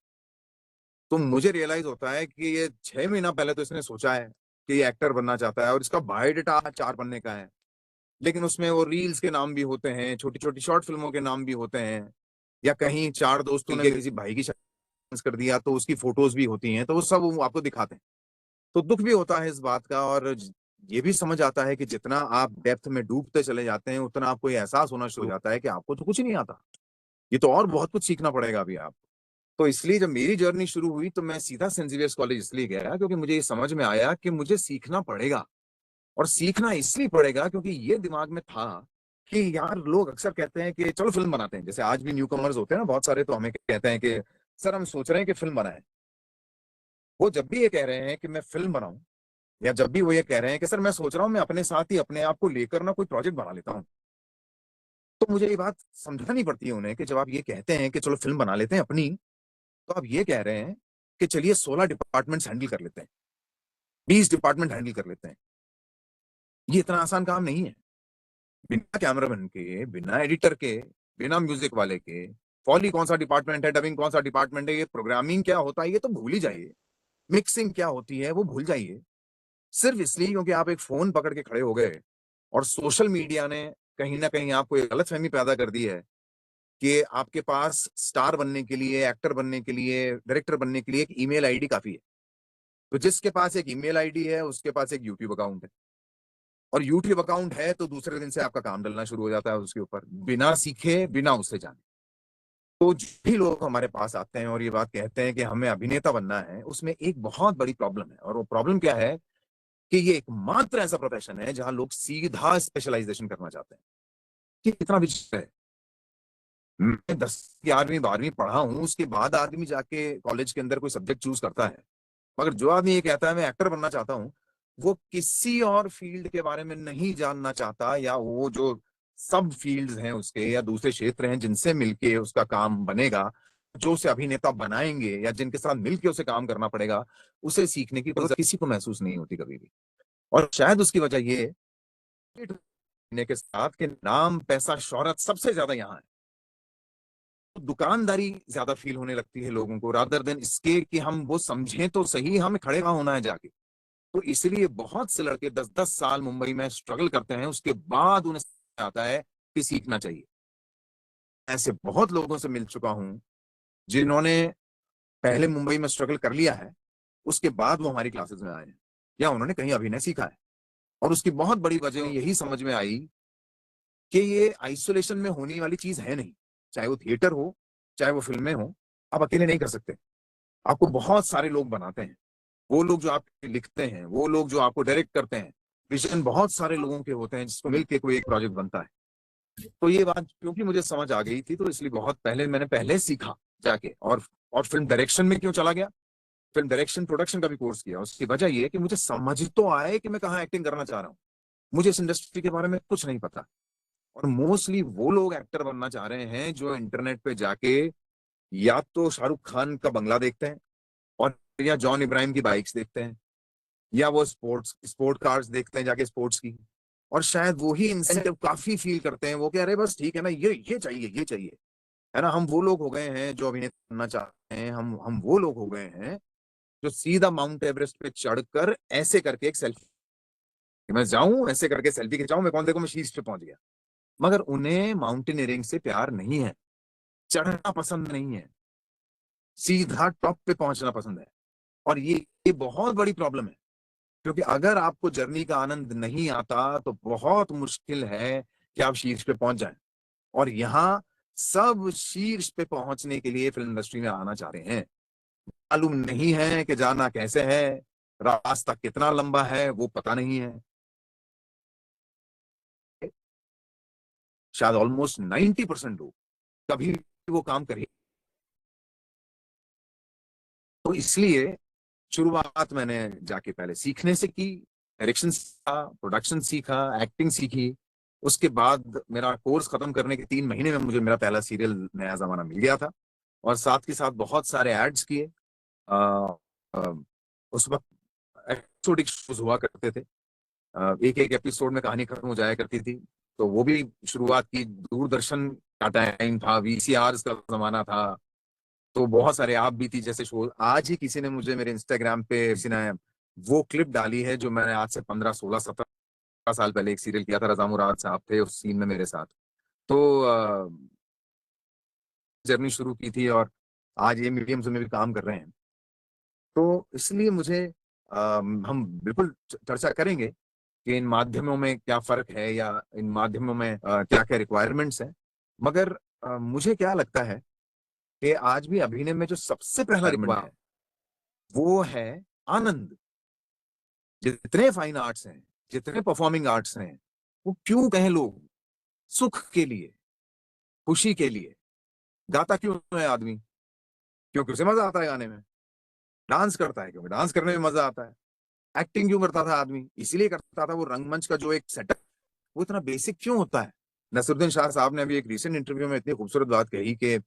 तो मुझे रियलाइज होता है कि ये 6 महीना पहले तो इसने सोचा है कि ये एक्टर बनना चाहता है और इसका बायोडेटा 4 पन्ने का है, लेकिन उसमें वो रील्स के नाम भी होते हैं, छोटी छोटी शॉर्ट फिल्मों के नाम भी होते हैं, या कहीं 4 दोस्तों ने किसी भाई की शादी कर दिया तो उसकी फोटोज भी होती हैं, तो वो सब वो आपको दिखाते हैं। तो दुख भी होता है इस बात का, और ये भी समझ आता है कि जितना आप डेप्थ में डूबते चले जाते हैं उतना आपको ये एहसास होना शुरू हो जाता है कि आपको तो कुछ नहीं आता, ये तो और बहुत कुछ सीखना पड़ेगा अभी आप। तो इसलिए जब मेरी जर्नी शुरू हुई तो मैं सीधा सेंट जेवियर्स कॉलेज इसलिए गया क्योंकि मुझे ये समझ में आया कि मुझे सीखना पड़ेगा। और सीखना इसलिए पड़ेगा क्योंकि ये दिमाग में था कि यार लोग अक्सर कहते हैं कि चलो फिल्म बनाते हैं, जैसे आज भी न्यू कमर्स होते हैं ना बहुत सारे, तो हमें कहते हैं कि सर हम सोच रहे हैं कि फिल्म बनाएं। वो जब भी ये कह रहे हैं कि मैं फिल्म बनाऊं, या जब भी वो ये कह रहे हैं कि सर मैं सोच रहा हूं मैं अपने साथ ही अपने आप को लेकर ना कोई प्रोजेक्ट बना लेता हूं, तो मुझे ये बात समझानी पड़ती है उन्हें कि जब आप ये कहते हैं कि चलो फिल्म बना लेते हैं अपनी, तो आप ये कह रहे हैं कि चलिए 16 डिपार्टमेंट्स हैंडल कर लेते हैं, 20 डिपार्टमेंट हैंडल कर लेते हैं। ये इतना आसान काम नहीं है। बिना कैमरामैन के, बिना एडिटर के, बिना म्यूजिक वाले के, फॉली कौन सा डिपार्टमेंट है, डबिंग कौन सा डिपार्टमेंट है, ये प्रोग्रामिंग क्या होता है ये तो भूल ही जाइए, मिक्सिंग क्या होती है वो भूल जाइए। सिर्फ इसलिए क्योंकि आप एक फोन पकड़ के खड़े हो गए और सोशल मीडिया ने कहीं ना कहीं आपको एक गलतफहमी पैदा कर दी है कि आपके पास स्टार बनने के लिए, एक्टर बनने के लिए, डायरेक्टर बनने के लिए एक ईमेल आईडी काफी है। तो जिसके पास एक ईमेल आईडी है उसके पास एक यूट्यूब अकाउंट है, और यूट्यूब अकाउंट है तो दूसरे दिन से आपका काम डलना शुरू हो जाता है उसके ऊपर, बिना सीखे, बिना उससे जाने। तो जो भी लोग हमारे पास आते हैं और ये बात कहते हैं कि हमें अभिनेता बनना है, उसमें एक बहुत बड़ी प्रॉब्लम है। और वो प्रॉब्लम क्या है कि ये एकमात्र ऐसा प्रोफेशन है जहां लोग सीधा स्पेशलाइजेशन करना चाहते हैं। कि कितना विचित्र है, मैं 10वीं 11वीं 12वीं पढ़ा हूं, उसके बाद आदमी जाके कॉलेज के अंदर कोई सब्जेक्ट चूज करता है। मगर जो आदमी ये कहता है मैं एक्टर बनना चाहता हूँ, वो किसी और फील्ड के बारे में नहीं जानना चाहता, या वो जो सब फील्ड्स हैं उसके या दूसरे क्षेत्र हैं जिनसे मिलके उसका काम बनेगा, जो उसे अभिनेता बनाएंगे या जिनके साथ मिलके उसे काम करना पड़ेगा, उसे सीखने की जरूरत किसी को महसूस नहीं होती कभी भी। और शायद उसकी वजह ये के साथ के नाम, पैसा, शोहरत सबसे ज्यादा यहाँ है। तो दुकानदारी ज्यादा फील होने लगती है लोगों को, रादर देन इसके कि हम वो समझें तो सही हमें खड़े वहां होना है जाके। तो इसलिए बहुत से लड़के 10-10 साल मुंबई में स्ट्रगल करते हैं, उसके बाद उन्हें आता है कि सीखना चाहिए। ऐसे बहुत लोगों से मिल चुका हूं जिन्होंने पहले मुंबई में स्ट्रगल कर लिया है, उसके बाद वो हमारी क्लासेस में आए हैं, या उन्होंने कहीं अभिनय सीखा है। और उसकी बहुत बड़ी वजह यही समझ में आई कि ये आइसोलेशन में होने वाली चीज है नहीं। चाहे वो थिएटर हो, चाहे वो फिल्में हो, आप अकेले नहीं कर सकते। आपको बहुत सारे लोग बनाते हैं, वो लोग जो आप लिखते हैं, वो लोग जो आपको डायरेक्ट करते हैं, विजन बहुत सारे लोगों के होते हैं जिसको मिलके कोई एक प्रोजेक्ट बनता है। तो ये बात क्योंकि मुझे समझ आ गई थी, तो इसलिए बहुत पहले मैंने पहले सीखा जाके। और फिल्म डायरेक्शन में क्यों चला गया, फिल्म डायरेक्शन प्रोडक्शन का भी कोर्स किया। उसकी वजह ये है कि मुझे समझ तो आए कि मैं कहाँ एक्टिंग करना चाह रहा हूँ। मुझे इस इंडस्ट्री के बारे में कुछ नहीं पता, और मोस्टली वो लोग एक्टर बनना चाह रहे हैं जो इंटरनेट पे जाके या तो शाहरुख खान का बंगला देखते हैं, और या जॉन इब्राहिम की बाइक्स देखते हैं, या वो स्पोर्ट कार्स देखते हैं जाके स्पोर्ट्स की, और शायद वो ही इंसेंटिव काफी फील करते हैं वो कि अरे बस ठीक है ना, ये चाहिए, ये चाहिए, है ना। हम वो लोग हो गए हैं जो अभिनेता बनना चाहते हैं, हम वो लोग हो गए हैं जो सीधा माउंट एवरेस्ट पे चढ़कर ऐसे करके एक सेल्फी, मैं जाऊं ऐसे करके सेल्फी खिंचाऊं, मैं कौन देखो मैं शीर्ष पे पहुंच गया। मगर उन्हें माउंटेनियरिंग से प्यार नहीं है, चढ़ना पसंद नहीं है, सीधा टॉप पे पहुंचना पसंद है। और ये बहुत बड़ी प्रॉब्लम है, क्योंकि अगर आपको जर्नी का आनंद नहीं आता तो बहुत मुश्किल है कि आप शीर्ष पे पहुंच जाएं। और यहाँ सब शीर्ष पे पहुंचने के लिए फिल्म इंडस्ट्री में आना चाह रहे हैं। मालूम नहीं है कि जाना कैसे है, रास्ता कितना लंबा है वो पता नहीं है। शायद ऑलमोस्ट 90% लोग कभी वो काम कर तो इसलिए शुरुआत मैंने जाके पहले सीखने से की, डायरेक्शन सीखा, प्रोडक्शन सीखा, एक्टिंग सीखी। उसके बाद मेरा कोर्स खत्म करने के 3 महीने में मुझे मेरा पहला सीरियल नया जमाना मिल गया था, और साथ के साथ बहुत सारे एड्स किए। अ, अ, उस वक्त एपिसोडिक शोज हुआ करते थे, एक एक एपिसोड में कहानी खत्म हो जाया करती थी, तो वो भी शुरुआत की। दूरदर्शन का टाइम था, वीसीआर का जमाना था, तो बहुत सारे आप बीती जैसे शो। आज ही किसी ने मुझे मेरे इंस्टाग्राम पे किसी ने वो क्लिप डाली है जो मैंने आज से 15 16 17 साल पहले एक सीरियल किया था, रजा मुराद साहब थे उस सीन में मेरे साथ। तो जर्नी शुरू की थी, और आज ये मीडियम में भी काम कर रहे हैं। तो इसलिए मुझे हम बिल्कुल चर्चा करेंगे कि इन माध्यमों में क्या फर्क है, या इन माध्यमों में क्या क्या रिक्वायरमेंट्स हैं। मगर मुझे क्या लगता है कि आज भी अभिनय में जो सबसे पहला रिक्वायरमेंट है वो है आनंद। जितने फाइन आर्ट्स हैं, जितने परफॉर्मिंग आर्ट्स हैं, वो क्यों कहें लोग सुख के लिए, खुशी के लिए। गाता क्यों है आदमी? क्योंकि उसे मजा आता है गाने में। डांस करता है क्योंकि डांस करने में मजा आता है। एक्टिंग क्यों करता था आदमी? इसीलिए करता था। वो रंगमंच का जो एक सेटअप, वो इतना बेसिक क्यों होता है? नसीरुद्दीन शाह साहब ने अभी एक रिसेंट इंटरव्यू में इतनी खूबसूरत बात कही कि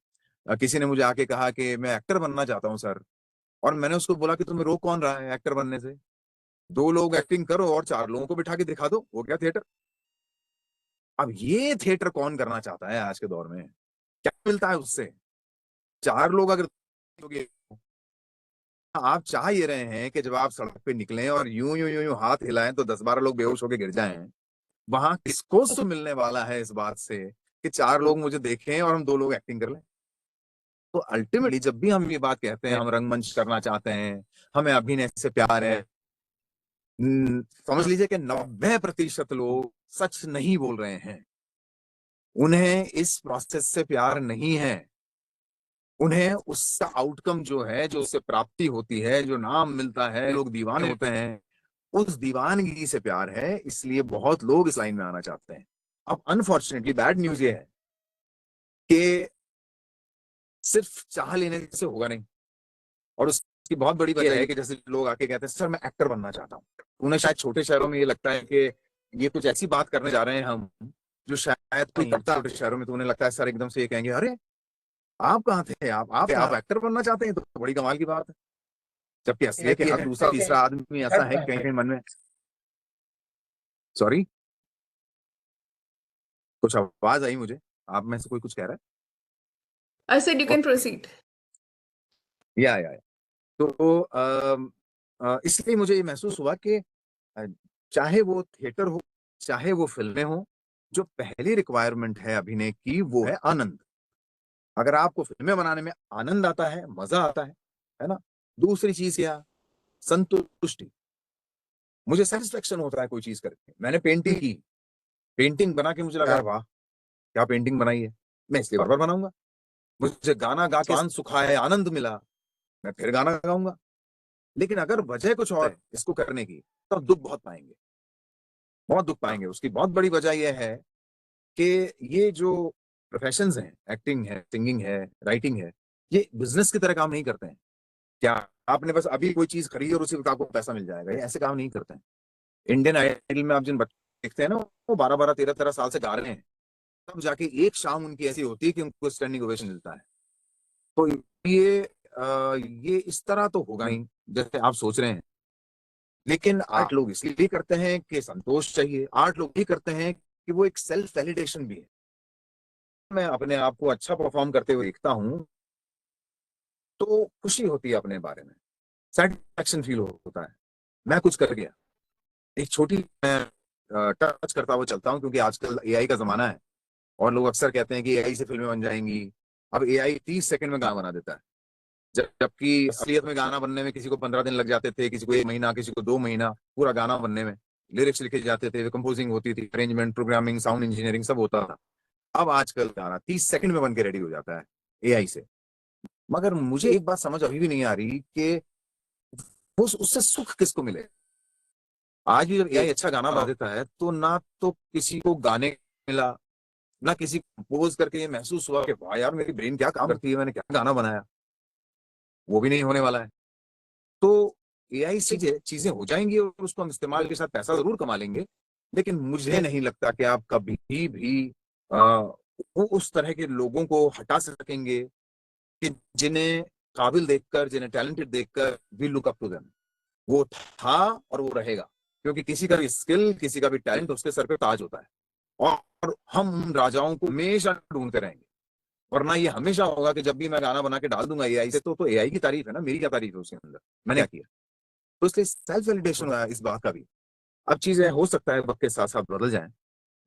किसी ने मुझे आके कहा कि मैं एक्टर बनना चाहता हूँ सर, और मैंने उसको बोला कि तुम्हें रोक कौन रहा है एक्टर बनने से? 2 लोग एक्टिंग करो और 4 लोगों को बिठा के दिखा दो, वो क्या थिएटर? अब ये थिएटर कौन करना चाहता है आज के दौर में? क्या मिलता है उससे? 4 लोग अगर आप चाह ये रहे हैं कि जब आप सड़क पे निकलें और यूं यूं यूं यूं हाथ हिलाएं तो 10-12 लोग बेहोश होके गिर जाएं, वहां किसको सुख मिलने वाला है इस बात से कि 4 लोग मुझे देखें और हम 2 लोग एक्टिंग कर लें? तो अल्टीमेटली जब भी हम ये बात कहते हैं हम रंगमंच करना चाहते हैं, हमें अभिनय से प्यार है, समझ लीजिए कि 90% लोग सच नहीं बोल रहे हैं। उन्हें इस प्रोसेस से प्यार नहीं है। उन्हें उसका आउटकम जो है, जो उससे प्राप्ति होती है, जो नाम मिलता है, लोग दीवाने होते हैं, उस दीवानगी से प्यार है। इसलिए बहुत लोग इस लाइन में आना चाहते हैं। अब अनफॉर्चुनेटली बैड न्यूज ये है कि सिर्फ चाह लेने से होगा नहीं, और उसकी बहुत बड़ी वजह है कि जैसे लोग आके कहते हैं सर मैं एक्टर बनना चाहता हूँ। उन्हें शायद छोटे शहरों में ये लगता है कि ये कुछ ऐसी बात करने जा रहे हैं हम जो शायद कोई करता है छोटे शहरों में, तो उन्हें लगता है सर एकदम से ये कहेंगे अरे आप कहाँ थे, आप एक्टर बनना चाहते हैं, तो बड़ी कमाल की बात है। जबकि असलियत कि हर दूसरा तीसरा आदमी ऐसा है कहीं कहीं मन में। सॉरी, कुछ आवाज आई मुझे, आप में से कोई कुछ कह रहा I said you can proceed. है? या तो इसलिए मुझे ये महसूस हुआ कि चाहे वो थिएटर हो, चाहे वो फिल्में हो, जो पहली रिक्वायरमेंट है अभिनय की वो है आनंद। अगर आपको फिल्में बनाने में आनंद आता है, मजा आता है ना? दूसरी चीज क्या? संतुष्टि। मुझे सेटिस्फेक्शन होता है कोई चीज करके। मैंने पेंटिंग की, पेंटिंग बना के मुझे लगा वाह क्या पेंटिंग बनाई है, मैं इसलिए बार बार बनाऊंगा। मुझे गाना गा के सुखा है, आनंद मिला, मैं फिर गाना गाऊंगा। लेकिन अगर वजह कुछ और है इसको करने की, तो दुख बहुत पाएंगे, बहुत दुख पाएंगे। उसकी बहुत बड़ी वजह यह है कि ये जो प्रोफेशंस हैं, एक्टिंग है, सिंगिंग है, राइटिंग है, ये बिजनेस की तरह काम नहीं करते हैं। क्या आपने बस अभी कोई चीज खरीदी और उसी वक्त आपको पैसा मिल जाएगा? ये ऐसे काम नहीं करते हैं। इंडियन आइडल में आप जिन बच्चे देखते हैं ना, वो 12-12 13-13 साल से गा रहे हैं, तब जाके एक शाम उनकी ऐसी होती है कि उनको स्टैंडिंग ओवेशन मिलता है। तो ये इस तरह तो होगा नहीं जैसे आप सोच रहे हैं। लेकिन आर्ट लोग इसलिए करते हैं कि संतोष चाहिए। आर्ट लोग ये करते हैं कि वो एक सेल्फ वैलिडेशन भी है। मैं अपने आप को अच्छा परफॉर्म करते हुए देखता हूँ तो खुशी होती है अपने बारे में, सेटिस्फैक्शन फील होता है, मैं कुछ कर गया। एक छोटी मैं टच करता हुआ चलता हूँ, क्योंकि आजकल एआई का जमाना है और लोग अक्सर कहते हैं कि एआई से फिल्में बन जाएंगी। अब एआई 30 सेकंड में गाना बना देता है, जबकि असलियत में गाना बनने में किसी को 15 दिन लग जाते थे, किसी को 1 महीना, किसी को 2 महीना पूरा गाना बनने में। लिरिक्स लिखे जाते थे, कंपोजिंग होती थी, अरेंजमेंट, प्रोग्रामिंग, साउंड इंजीनियरिंग सब होता था। अब आजकल गाना 30 सेकंड में बन के रेडी हो जाता है एआई से। मगर मुझे एक बात समझ अभी भी नहीं आ रही कि वो उससे सुख किसको मिले। आज भी जब एआई अच्छा गाना बना देता है तो ना तो किसी को गाने मिला, ना किसी कंपोज करके ये महसूस हुआ कि वाह यार मेरी ब्रेन क्या काम करती है, मैंने क्या गाना बनाया। वो भी नहीं होने वाला है। तो एआई चीजें हो जाएंगी और उसको हम इस्तेमाल के साथ पैसा जरूर कमा लेंगे, लेकिन मुझे नहीं लगता कि आप कभी भी वो उस तरह के लोगों को हटा सकेंगे कि जिन्हें काबिल देखकर, जिन्हें टैलेंटेड देखकर we look up to them. वो था और वो रहेगा, क्योंकि किसी का भी स्किल, किसी का भी टैलेंट उसके सर पे ताज होता है। और हम उन राजाओं को हमेशा ढूंढते रहेंगे, वरना ये हमेशा होगा कि जब भी मैं गाना बना के डाल दूंगा एआई से, तो एआई की तारीफ है ना, मेरी क्या तारीफ है उसके अंदर, मैंने क्या किया। तो इसलिए सेल्फ वैलिडेशन हुआ है इस बात का भी। अब चीजें हो सकता है वक्त के साथ साथ बदल जाएं,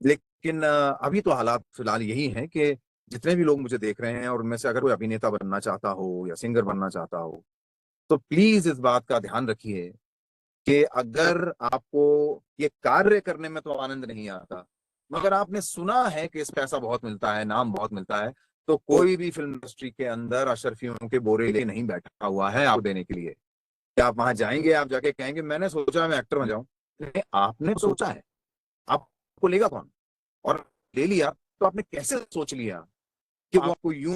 लेकिन अभी तो हालात फिलहाल यही हैं कि जितने भी लोग मुझे देख रहे हैं और उनमें से अगर कोई अभिनेता बनना चाहता हो या सिंगर बनना चाहता हो, तो प्लीज इस बात का ध्यान रखिए कि अगर आपको ये कार्य करने में तो आनंद नहीं आता, मगर आपने सुना है कि इस पैसा बहुत मिलता है, नाम बहुत मिलता है, तो कोई भी फिल्म इंडस्ट्री के अंदर अशरफियों के बोरे ले नहीं बैठा हुआ है आपको देने के लिए। क्या आप वहां जाएंगे, आप जाके कहेंगे मैंने सोचा मैं एक्टर बन जाऊं? नहीं, आपने सोचा है, आपको लेगा कौन? और ले लिया तो आपने कैसे सोच लिया कि वो आपको यूं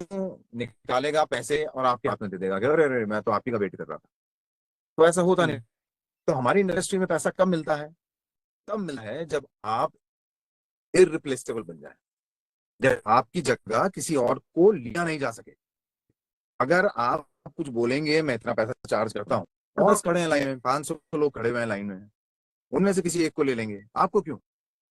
निकालेगा पैसे और आपके हाथ में दे देगा कि अरे अरे मैं तो आप ही का वेट कर रहा था? तो ऐसा होता नहीं। तो हमारी इंडस्ट्री में पैसा कब मिलता है? तब मिलता है जब आप इररिप्लेसेबल बन जाए, जब आपकी जगह किसी और को लिया नहीं जा सके। अगर आप कुछ बोलेंगे मैं इतना पैसा चार्ज करता हूँ, 10 खड़े हैं लाइन में, 500 लोग खड़े हुए हैं लाइन में, उनमें से किसी एक को ले लेंगे, आपको क्यों?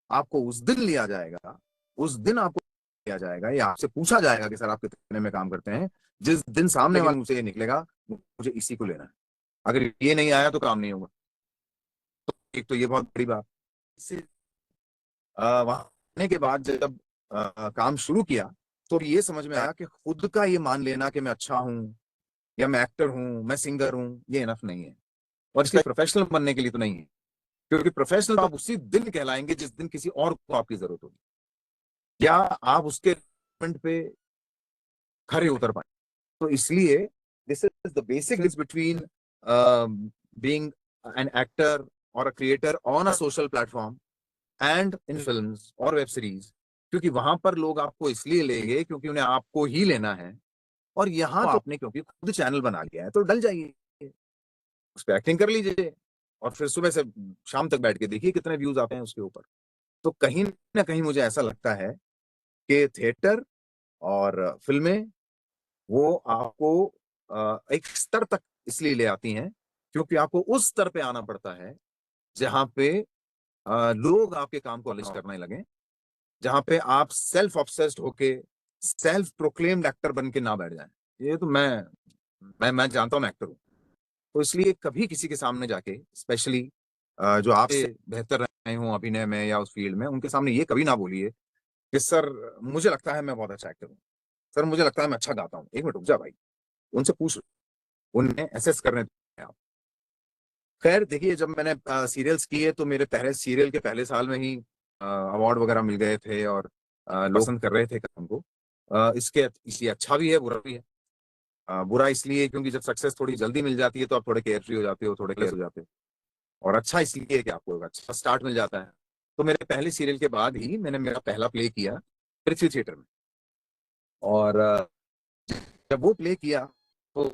आपको उस दिन लिया जाएगा, उस दिन आपको लिया जाएगा, या आपसे पूछा जाएगा कि सर आप कितने में काम करते हैं, जिस दिन सामने वाले मुझसे ये निकलेगा मुझे इसी को लेना है। अगर ये नहीं आया तो काम नहीं होगा। तो एक तो ये बहुत बड़ी बात। वहां आने के बाद जब काम शुरू किया तो ये समझ में आया कि खुद का ये मान लेना कि मैं अच्छा हूँ या मैं एक्टर हूँ, मैं सिंगर हूँ, ये इनफ नहीं है। और इसलिए प्रोफेशनल बनने के लिए तो नहीं है, क्योंकि प्रोफेशनल आप उसी दिन कहलाएंगे जिस दिन किसी और को आपकी जरूरत होगी, या आप उसके इवेंट पे खरे उतर पाए। तो इसलिए this is the basic difference between being an actor और a creator on a social platform and in films और वेब सीरीज। क्योंकि वहां पर लोग आपको इसलिए लेंगे क्योंकि उन्हें आपको ही लेना है, और यहाँ तो आपने क्योंकि खुद चैनल बना लिया है तो डल जाइए, उस पर एक्टिंग कर लीजिए और फिर सुबह से शाम तक बैठ के देखिए कितने व्यूज आते हैं उसके ऊपर। तो कहीं ना कहीं मुझे ऐसा लगता है कि थिएटर और फिल्में वो आपको एक स्तर तक इसलिए ले आती हैं क्योंकि आपको उस स्तर पे आना पड़ता है जहां पे लोग आपके काम को अलिश करने लगे, जहां पे आप सेल्फ ऑब्सेस्ड होके सेल्फ प्रोक्लेम्ड एक्टर बन के ना बैठ जाएं। ये तो मैं जानता हूं, मैं एक्टर हूं। तो इसलिए कभी किसी के सामने जाके, स्पेशली जो आपसे बेहतर रहे हों अभिनय में या उस फील्ड में, उनके सामने ये कभी ना बोलिए कि सर मुझे लगता है मैं बहुत अच्छा एक्टर हूँ, सर मुझे लगता है मैं अच्छा गाता हूँ। एक मिनट रुक जा भाई, उनसे पूछ, उन्हें एसेस करने दें आप। खैर देखिए, जब मैंने सीरियल्स किए तो मेरे पहले सीरियल के पहले साल में ही अवार्ड वगैरह मिल गए थे और लोग पसंद कर रहे थे काम को। इसलिए अच्छा भी है, बुरा भी है। बुरा इसलिए क्योंकि जब सक्सेस थोड़ी जल्दी मिल जाती है तो आप थोड़े केयर फ्री हो जाते हो, थोड़े केयर हो जाते हो। और अच्छा इसलिए कि आपको एक अच्छा स्टार्ट मिल जाता है। तो मेरे पहले सीरियल के बाद ही मैंने मेरा पहला प्ले किया पृथ्वी थिएटर में। और जब वो प्ले किया तो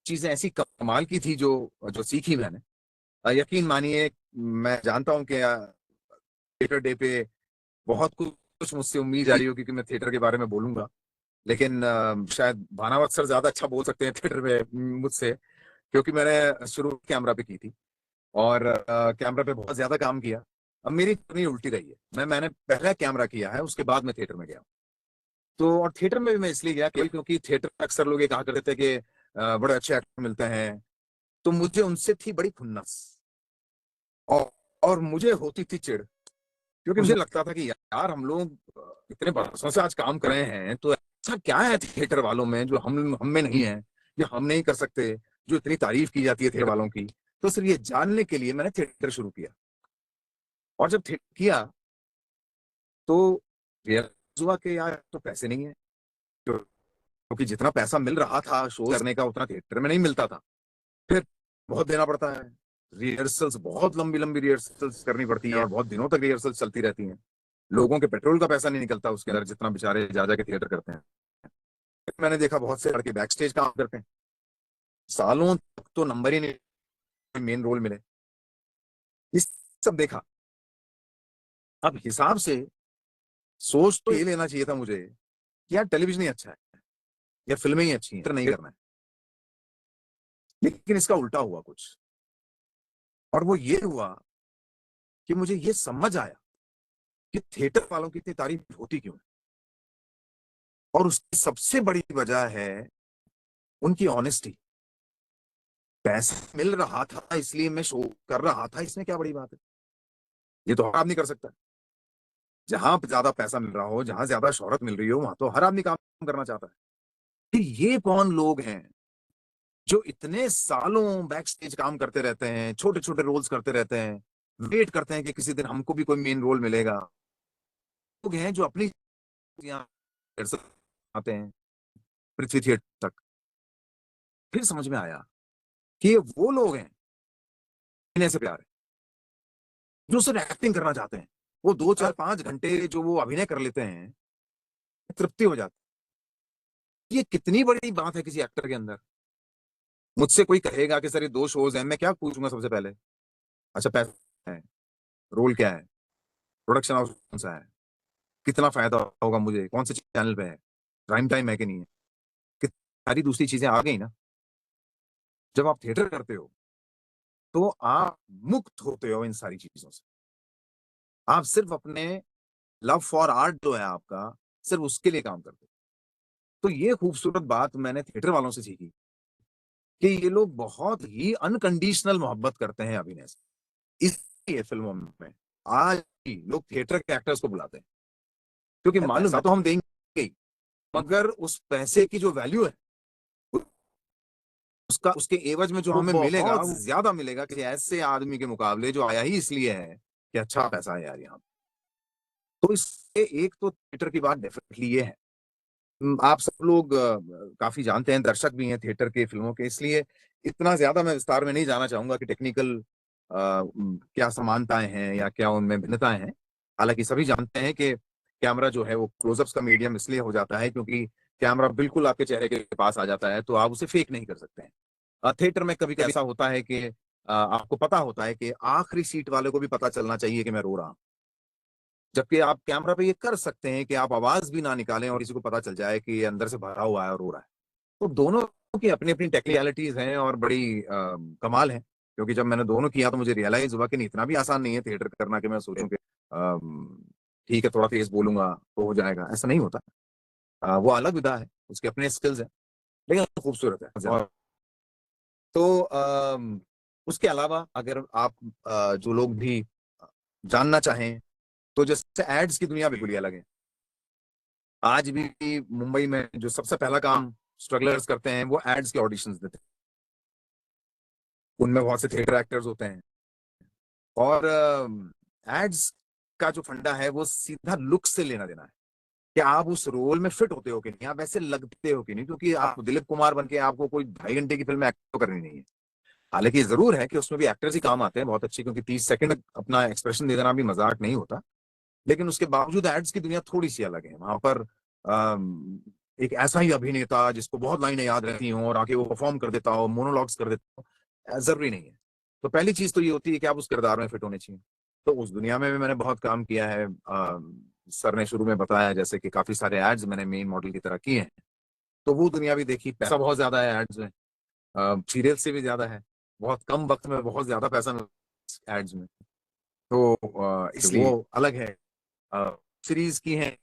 चीजें ऐसी कमाल की थी जो जो सीखी मैंने। यकीन मानिए, मैं जानता हूं कि थिएटर डे पे बहुत कुछ मुझसे उम्मीद जा रही होगी कि मैं थिएटर के बारे में बोलूंगा, लेकिन शायद भानावत सर ज्यादा अच्छा बोल सकते हैं थिएटर में मुझसे, क्योंकि मैंने शुरू कैमरा पे की थी और कैमरा पे बहुत ज्यादा काम किया। अब मेरी जर्नी उल्टी रही है, मैंने पहले कैमरा किया है, उसके बाद मैं थिएटर में गया। तो और थिएटर में भी मैं इसलिए गया केवल क्योंकि थिएटर में अक्सर लोग ये कहा करते थे कि बड़े अच्छे एक्टर मिलते हैं, तो मुझे उनसे थी बड़ी खुन्नस। और और मुझे होती थी चिढ़, क्योंकि मुझे लगता था कि यार हम लोग इतने बरसों से आज काम कर रहे हैं, तो ऐसा क्या है थिएटर वालों में जो हम में नहीं है, जो हम नहीं कर सकते, जो इतनी तारीफ की जाती है थिएटर वालों की। तो सिर्फ ये जानने के लिए मैंने थिएटर शुरू किया। और जब थिएटर किया तो रियलाइज हुआ कि यार तो पैसे नहीं है, क्योंकि जितना पैसा मिल रहा था शो करने का उतना थिएटर में नहीं मिलता था। फिर बहुत देना पड़ता है, रिहर्सल्स, बहुत लंबी लंबी रिहर्सल्स करनी पड़ती है और बहुत दिनों तक रिहर्सल्स चलती रहती हैं। लोगों के पेट्रोल का पैसा नहीं निकलता उसके अंदर, जितना बेचारे जा जाके थिएटर करते हैं। मैंने देखा बहुत से लड़के बैक स्टेज काम करते हैं, सालों तक तो नंबर ही नहीं, मेन रोल मिले, इस सब देखा। अब हिसाब से सोच तो ये लेना चाहिए था मुझे कि यार टेलीविजन ही अच्छा है या फिल्में ही अच्छी हैं, तो नहीं करना है। लेकिन इसका उल्टा हुआ कुछ, और वो ये हुआ कि मुझे ये समझ आया कि थिएटर वालों की इतनी तारीफ होती क्यों है, और उसकी सबसे बड़ी वजह है उनकी ऑनेस्टी। पैसा मिल रहा था इसलिए मैं शो कर रहा था, इसमें क्या बड़ी बात है? ये तो हर आदमी कर सकता है। जहां ज्यादा पैसा मिल रहा हो, जहां ज्यादा शोहरत मिल रही हो, वहां तो हर आदमी काम करना चाहता है। फिर ये कौन लोग हैं जो इतने सालों बैक स्टेज काम करते रहते हैं, छोटे छोटे रोल्स करते रहते हैं, वेट करते हैं कि किसी दिन हमको भी कोई मेन रोल मिलेगा? लोग हैं जो अपनी यहाँ आते हैं पृथ्वी थिएटर तक। फिर समझ में आया कि ये वो लोग हैं इन्हें से प्यार है, जो सिर्फ एक्टिंग करना चाहते हैं। वो 2 4 5 घंटे जो वो अभिनय कर लेते हैं, तृप्ति हो जाती है। ये कितनी बड़ी बात है किसी एक्टर के अंदर। मुझसे कोई कहेगा कि सर ये 2 शोज हैं, मैं क्या पूछूंगा सबसे पहले? अच्छा पैसा है, रोल क्या है, प्रोडक्शन हाउस कौन सा है, कितना फायदा होगा मुझे, कौन से चैनल पे है, प्राइम टाइम है कि नहीं है, सारी दूसरी चीजें आ गई ना। जब आप थिएटर करते हो तो आप मुक्त होते हो इन सारी चीजों से। आप सिर्फ अपने लव फॉर आर्ट जो है आपका, सिर्फ उसके लिए काम करते हो। तो ये खूबसूरत बात मैंने थिएटर वालों से सीखी कि ये लोग बहुत ही अनकंडीशनल मोहब्बत करते हैं अभिनय से। इसलिए फिल्मों में आज भी लोग थिएटर के एक्टर्स को बुलाते हैं, क्योंकि मालूम है तो हम देंगे ही, मगर उस पैसे की जो वैल्यू है उसका, उसके एवज में जो हमें मिलेगा वो ज्यादा मिलेगा किसी ऐसे आदमी के मुकाबले जो आया ही इसलिए है कि अच्छा पैसा है यार यहाँ। तो इससे एक तो थिएटर की बात डेफिनेटली ये है। आप सब लोग काफी जानते हैं, दर्शक भी हैं थिएटर के फिल्मों के, इसलिए इतना ज्यादा मैं विस्तार में नहीं जाना चाहूंगा कि टेक्निकल क्या समानताएं हैं या क्या उनमें भिन्नताएं हैं। हालांकि सभी जानते हैं कि कैमरा जो है वो क्लोजअप्स का मीडियम इसलिए हो जाता है क्योंकि कैमरा बिल्कुल आपके चेहरे के पास आ जाता है, तो आप उसे फेक नहीं कर सकते हैं। थिएटर में कभी कभी ऐसा होता है कि आपको पता होता है कि आखिरी सीट वाले को भी पता चलना चाहिए कि मैं रो रहा हूं, जबकि आप कैमरा पे ये कर सकते हैं कि आप आवाज भी ना निकालें और किसी को पता चल जाए कि ये अंदर से भरा हुआ है और रो रहा है। तो दोनों की अपनी अपनी टेक्निकलिटीज हैं और बड़ी कमाल है। क्योंकि जब मैंने दोनों किया तो मुझे रियलाइज हुआ कि नहीं, इतना भी आसान नहीं है थिएटर करना कि मैं सोचूं कि ठीक है थोड़ा तेज बोलूंगा तो हो जाएगा, ऐसा नहीं होता। वो अलग विधा है, उसके अपने स्किल्स हैं, लेकिन खूबसूरत है। और तो उसके अलावा अगर आप जो लोग भी जानना चाहें तो जैसे एड्स की दुनिया बिल्कुल ही अलग है। आज भी मुंबई में जो सबसे पहला काम स्ट्रगलर्स करते हैं वो एड्स के ऑडिशंस देते हैं। उनमें बहुत से थिएटर एक्टर्स होते हैं, और एड्स का जो फंडा है वो सीधा लुक से लेना देना है कि आप उस रोल में फिट होते हो कि नहीं, आप वैसे लगते हो कि नहीं। क्योंकि आप दिलीप कुमार बन के आपको कोई 2.5 घंटे की फिल्म में एक्ट तो करनी नहीं है। हालांकि जरूर है कि उसमें भी एक्टर्स ही काम आते हैं बहुत अच्छे, क्योंकि 30 सेकंड अपना एक्सप्रेशन दे देना भी मजाक नहीं होता। लेकिन उसके बावजूद एड्स की दुनिया थोड़ी सी अलग है। वहां पर एक ऐसा ही अभिनेता जिसको बहुत लाइनें याद रहती हो और आके वो परफॉर्म कर देता हो, मोनोलॉग्स कर देता हो, जरूरी नहीं है। तो पहली चीज तो ये होती है कि आप उस किरदार में फिट होने चाहिए। तो उस दुनिया में भी मैंने बहुत काम किया है। सर ने शुरू में बताया जैसे कि काफी सारे एड्स मैंने मेन मॉडल की तरह किए हैं, तो वो दुनिया भी देखी। पैसा बहुत ज्यादा है एड्स में, सीरियल से भी ज्यादा है। बहुत कम वक्त में बहुत ज्यादा पैसा एड्स में, तो इसलिए वो अलग है। सीरीज की है,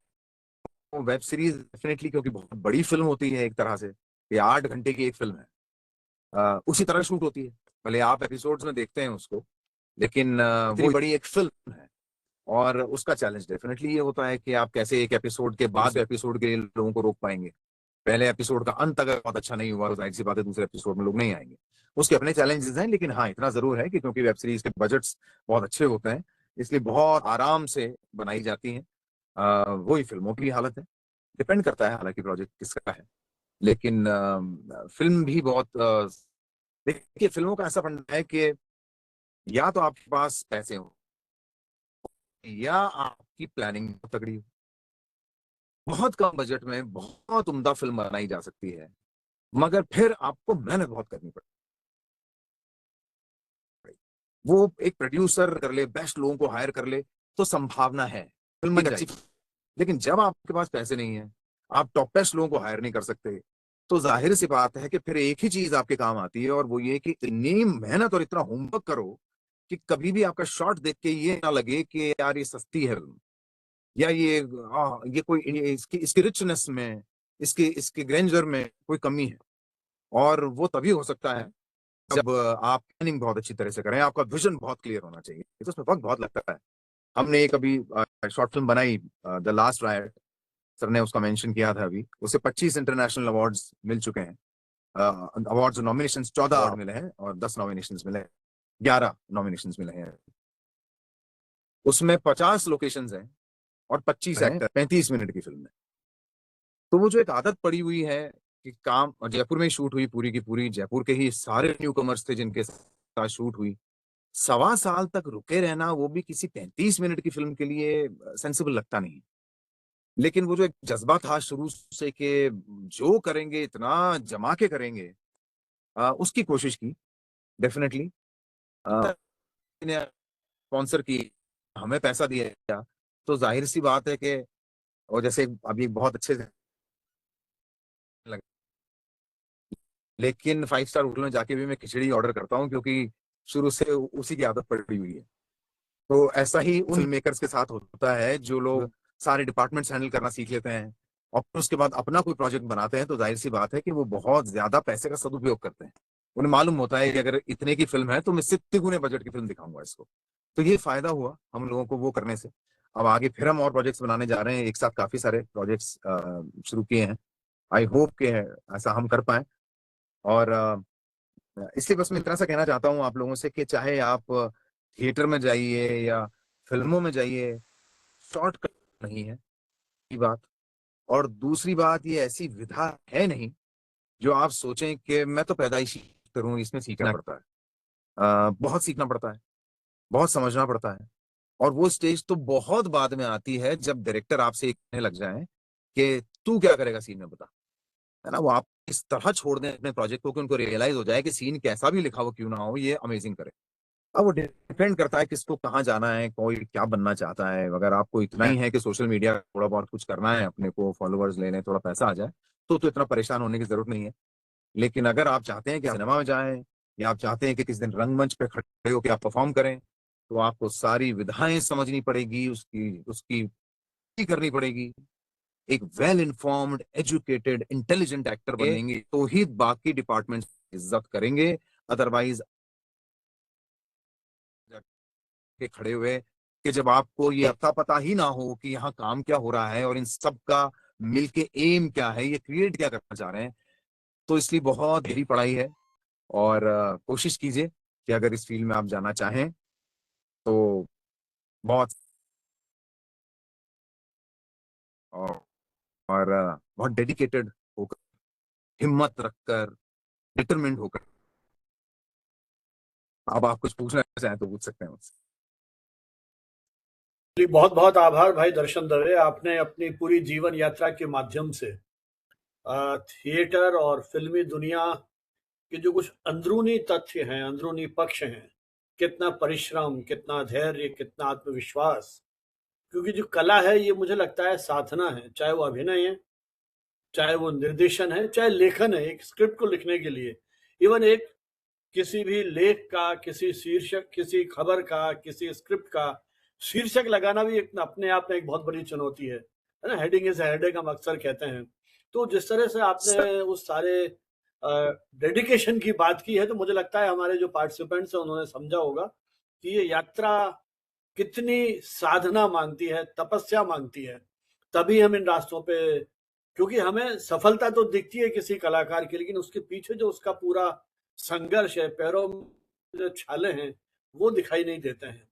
वेब सीरीज डेफिनेटली, क्योंकि बहुत बड़ी फिल्म होती है एक तरह से, ये 8 घंटे की एक फिल्म है। उसी तरह शूट होती है, भले आप एपिसोड्स में देखते हैं उसको, लेकिन वो बड़ी एक फिल्म है। और उसका चैलेंज डेफिनेटली ये होता है कि आप कैसे एक एपिसोड के बाद एपिसोड के लिए लोगों को रोक पाएंगे। पहले एपिसोड का अंत अगर बहुत अच्छा नहीं हुआ तो जाहिर सी बात है दूसरे एपिसोड में लोग नहीं आएंगे। उसके अपने चैलेंजेस हैं, लेकिन हाँ इतना जरूर है कि क्योंकि वेब सीरीज के बजट्स बहुत अच्छे होते हैं, इसलिए बहुत आराम से बनाई जाती हैं। वही फिल्मों की हालत है, डिपेंड करता है हालांकि प्रोजेक्ट किसका है। लेकिन फिल्म भी बहुत देखिए फिल्मों का ऐसा फंडा है कि या तो आपके पास पैसे हो या आपकी प्लानिंग तगड़ी हो। बहुत कम बजट में बहुत उम्दा फिल्म बनाई जा सकती है, मगर फिर आपको मेहनत बहुत करनी पड़ेगी। वो एक प्रोड्यूसर कर ले, बेस्ट लोगों को हायर कर ले तो संभावना है फिल्म बन जाएगी। लेकिन जब आपके पास पैसे नहीं है, आप टॉप बेस्ट लोगों को हायर नहीं कर सकते, तो जाहिर सी बात है कि फिर एक ही चीज आपके काम आती है, और वो ये कि इतनी मेहनत और इतना होमवर्क करो कि कभी भी आपका शॉट देख के ये ना लगे कि यार ये सस्ती है फिल्म, या ये कोई इसकी रिचनेस में, इसके इसके ग्रेंजर में कोई कमी है। और वो तभी हो सकता है जब आप प्लानिंग बहुत अच्छी तरह से करें, आपका विजन बहुत क्लियर होना चाहिए। तो उसमें वक्त बहुत लगता है। हमने एक अभी शॉर्ट फिल्म बनाई, द लास्ट रायट, सर ने उसका मेंशन किया था, अभी उसे 25 इंटरनेशनल अवार्ड्स मिल चुके हैं। अवार्ड्स नॉमिनेशन 14 अवार्ड मिले हैं और 10 नॉमिनेशन मिले हैं, 11 नॉमिनेशन मिले हैं। उसमें 50 लोकेशंस हैं और 25 एक्टर, 35 मिनट की फिल्म है। तो वो जो एक आदत पड़ी हुई है कि काम, और जयपुर में ही शूट हुई पूरी की पूरी, जयपुर के ही सारे न्यू कमर्स थे जिनके साथ शूट हुई, 1.25 साल तक रुके रहना, वो भी किसी 35 मिनट की फिल्म के लिए सेंसिबल लगता नहीं। लेकिन वो जो एक जज्बा था शुरू से कि जो करेंगे इतना जमा के करेंगे, उसकी कोशिश की डेफिनेटली। स्पॉन्सर की, हमें पैसा दिया, तो जाहिर सी बात है कि, और जैसे अभी बहुत अच्छे लग, लेकिन 5 स्टार होटल में जाके भी मैं खिचड़ी ऑर्डर करता हूँ, क्योंकि शुरू से उसी की आदत पड़ी हुई है। तो ऐसा ही उन फिल्म मेकर्स के साथ होता है जो लोग सारे डिपार्टमेंट्स हैंडल करना सीख लेते हैं और फिर उसके बाद अपना कोई प्रोजेक्ट बनाते हैं, तो जाहिर सी बात है कि वो बहुत ज्यादा पैसे का सदुपयोग करते हैं। उन्हें मालूम होता है कि अगर इतने की फिल्म है तो मैं इससे तिगुने बजट की फिल्म दिखाऊंगा इसको। तो ये फायदा हुआ हम लोगों को वो करने से। अब आगे फिर हम और प्रोजेक्ट्स बनाने जा रहे हैं, एक साथ काफी सारे प्रोजेक्ट्स शुरू किए हैं। आई होप के ऐसा हम कर पाए। और इसलिए बस मैं इतना सा कहना चाहता हूँ आप लोगों से कि चाहे आप थिएटर में जाइए या फिल्मों में जाइए, शॉर्टकट नहीं है ये बात। और दूसरी बात, ये ऐसी विधा है नहीं जो आप सोचें कि मैं तो पैदाइशी करूं, इसमें सीखना पड़ता है। बहुत सीखना पड़ता है, बहुत समझना पड़ता है। और वो स्टेज तो बहुत बाद में आती है जब डायरेक्टर आपसे ये कहने लग जाए कि तू क्या करेगा सीन में, बता, है ना। वो आप इस तरह छोड़ दें अपने प्रोजेक्ट को कि उनको रियलाइज हो जाए कि सीन कैसा भी लिखा हो क्यों ना हो, ये अमेजिंग करे। अब वो डिपेंड करता है किसको कहाँ जाना है, कोई क्या बनना चाहता है। अगर आपको इतना ही है कि सोशल मीडिया थोड़ा बहुत कुछ करना है, अपने को फॉलोअर्स लेने, थोड़ा पैसा आ जाए, तो इतना परेशान होने की जरूरत नहीं है। लेकिन अगर आप चाहते हैं कि सिनेमा में जाएं, या आप चाहते हैं कि किसी दिन रंगमंच पे खड़े होकर आप परफॉर्म करें, तो आपको सारी विधाएं समझनी पड़ेगी, उसकी उसकी करनी पड़ेगी। एक well informed, educated, intelligent actor बनेंगे तो ही बाकी डिपार्टमेंट इज्जत करेंगे। अदरवाइज के खड़े हुए कि जब आपको ये अता पता ही ना हो कि यहाँ काम क्या हो रहा है और इन सब का मिलके एम क्या है, ये क्रिएट क्या करना चाह रहे हैं, तो इसलिए बहुत गहरी पढ़ाई है। और कोशिश कीजिए कि अगर इस फील्ड में आप जाना चाहें तो बहुत, और, बहुत डेडिकेटेड होकर, हिम्मत रखकर, डिटरमिन्ड होकर। अब आप कुछ पूछना चाहें तो पूछ सकते हैं मुझसे। बहुत बहुत आभार भाई दर्शन दवे, आपने अपनी पूरी जीवन यात्रा के माध्यम से थिएटर और फिल्मी दुनिया के जो कुछ अंदरूनी तथ्य हैं, अंदरूनी पक्ष हैं, कितना परिश्रम, कितना धैर्य, कितना आत्मविश्वास, क्योंकि जो कला है ये मुझे लगता है साधना है, चाहे वो अभिनय है, चाहे वो निर्देशन है, चाहे लेखन है। एक स्क्रिप्ट को लिखने के लिए, इवन एक किसी भी लेख का, किसी शीर्षक, किसी खबर का, किसी स्क्रिप्ट का शीर्षक लगाना भी एक अपने आप में एक बहुत बड़ी चुनौती है ना। हेडिंग इज हेडेक हम अक्सर कहते हैं। तो जिस तरह से आपने उस सारे डेडिकेशन की बात की है, तो मुझे लगता है हमारे जो पार्टिसिपेंट्स हैं उन्होंने समझा होगा कि ये यात्रा कितनी साधना मांगती है, तपस्या मांगती है। तभी हम इन रास्तों पे, क्योंकि हमें सफलता तो दिखती है किसी कलाकार की, लेकिन उसके पीछे जो उसका पूरा संघर्ष है, पैरों में जो छाले हैं, वो दिखाई नहीं देते हैं।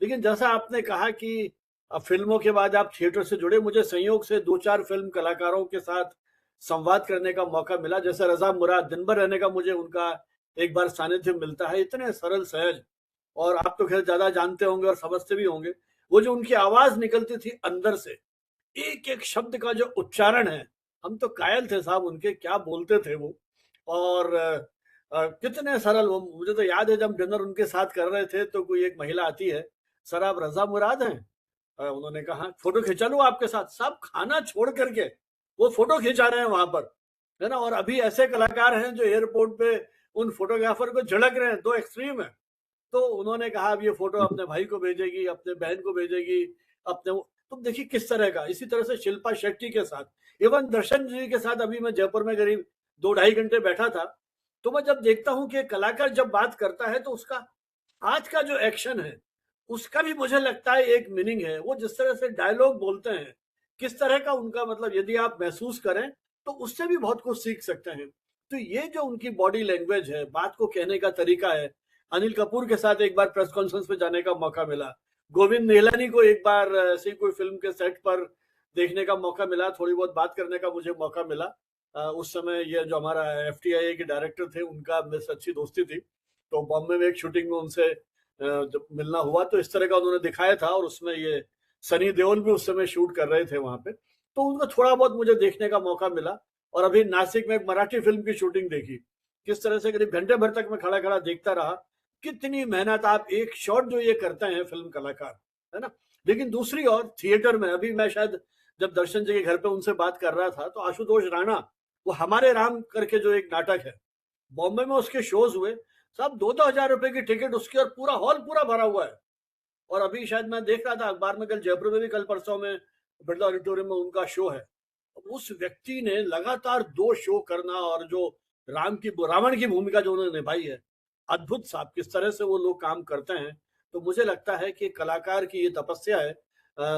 लेकिन जैसा आपने कहा कि फिल्मों के बाद आप थिएटर से जुड़े, मुझे संयोग से 2-4 फिल्म कलाकारों के साथ संवाद करने का मौका मिला। जैसे रजा मुराद, दिन भर रहने का मुझे उनका एक बार सानिध्य मिलता है। इतने सरल सहज, और आप तो खैर ज्यादा जानते होंगे और समझते भी होंगे, वो जो उनकी आवाज निकलती थी अंदर से, एक एक शब्द का जो उच्चारण है, हम तो कायल थे साहब, उनके क्या बोलते थे वो। और कितने सरल वो, मुझे तो याद है जब डिनर उनके साथ कर रहे थे तो कोई एक महिला आती है, सर आप रजा मुराद हैं? उन्होंने कहा फोटो खिंचा लूं आपके साथ। सब खाना छोड़ करके वो फोटो खिंचा रहे हैं वहां पर, है ना। और अभी ऐसे कलाकार हैं जो एयरपोर्ट पे उन फोटोग्राफर को झड़क रहे हैं, दो एक्सट्रीम है। तो उन्होंने कहा अब ये फोटो अपने भाई को भेजेगी, अपने बहन को भेजेगी, अपने, तुम देखिए किस तरह का। इसी तरह से शिल्पा शेट्टी के साथ, इवन दर्शन जी के साथ अभी मैं जयपुर में करीब 2-2.5 घंटे बैठा था। तो मैं जब देखता हूं कि कलाकार जब बात करता है तो उसका आज का जो एक्शन है उसका भी मुझे लगता है एक मीनिंग है। वो जिस तरह से डायलॉग बोलते हैं, किस तरह का उनका मतलब, यदि आप महसूस करें तो उससे भी बहुत कुछ सीख सकते हैं। तो ये जो उनकी बॉडी लैंग्वेज है, बात को कहने का तरीका है। अनिल कपूर के साथ एक बार प्रेस कॉन्फ्रेंस पे जाने का मौका मिला, गोविंद निहलानी को एक बार ऐसी कोई फिल्म के सेट पर देखने का मौका मिला, थोड़ी बहुत बात करने का मुझे मौका मिला। उस समय ये जो हमारा FTIA के डायरेक्टर थे उनका मेरे अच्छी दोस्ती थी, तो बॉम्बे में एक शूटिंग में उनसे जब मिलना हुआ तो इस तरह का उन्होंने दिखाया था। और उसमें ये सनी देओल भी उस समय शूट कर रहे थे वहां पे, तो उनका थोड़ा बहुत मुझे देखने का मौका मिला। और अभी नासिक में एक मराठी फिल्म की शूटिंग देखी, किस तरह से करीब घंटे भर तक मैं खड़ा खड़ा देखता रहा। कितनी मेहनत, आप एक शॉट जो ये करते हैं फिल्म कलाकार, है ना। लेकिन दूसरी ओर थिएटर में, अभी मैं शायद जब दर्शन जी के घर पे उनसे बात कर रहा था तो आशुतोष राणा, वो हमारे राम करके जो एक नाटक है, बॉम्बे में उसके शोज हुए, सब 2-2 हजार रुपए की टिकट उसकी, और पूरा हॉल पूरा भरा हुआ है। और अभी शायद मैं देख रहा था अखबार में, कल जयपुर में भी कल परसों में बिरला ऑडिटोरियम में उनका शो है। उस व्यक्ति ने लगातार 2 शो करना, और जो रावण की भूमिका जो उन्होंने निभाई है, अद्भुत साहब, किस तरह से वो लोग काम करते हैं। तो मुझे लगता है कि कलाकार की ये तपस्या है,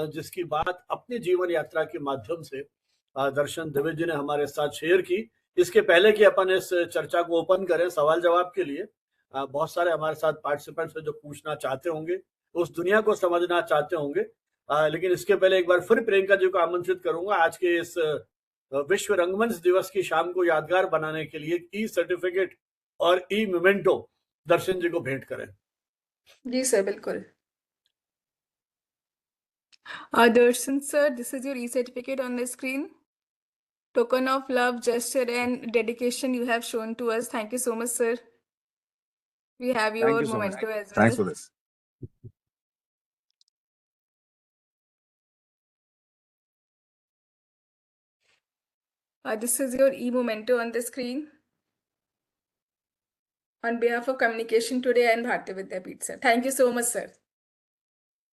जिसकी बात अपनी जीवन यात्रा के माध्यम से दर्शन द्विवेदी जी ने हमारे साथ शेयर की। इसके पहले कि अपन इस चर्चा को ओपन करें सवाल जवाब के लिए, बहुत सारे हमारे साथ पार्टिसिपेंट्स हैं जो पूछना चाहते होंगे, उस दुनिया को समझना चाहते होंगे। लेकिन इसके पहले एक बार फिर प्रियंका जी को आमंत्रित करूंगा आज के इस विश्व रंगमंच दिवस की शाम को यादगार बनाने के लिए ई सर्टिफिकेट और ई मोमेंटो दर्शन जी को भेंट करें। जी सर, बिल्कुल। Darshan sir, this is your e-certificate on the screen. Token of love, gesture, and dedication you have shown to us. Thank you so much, sir. We have Thank your you so much. memento as Thanks well. for this. This is your e-memento on the screen. On behalf of Communication Today and Bharati Vidyapeeth, sir. Thank you so much, sir.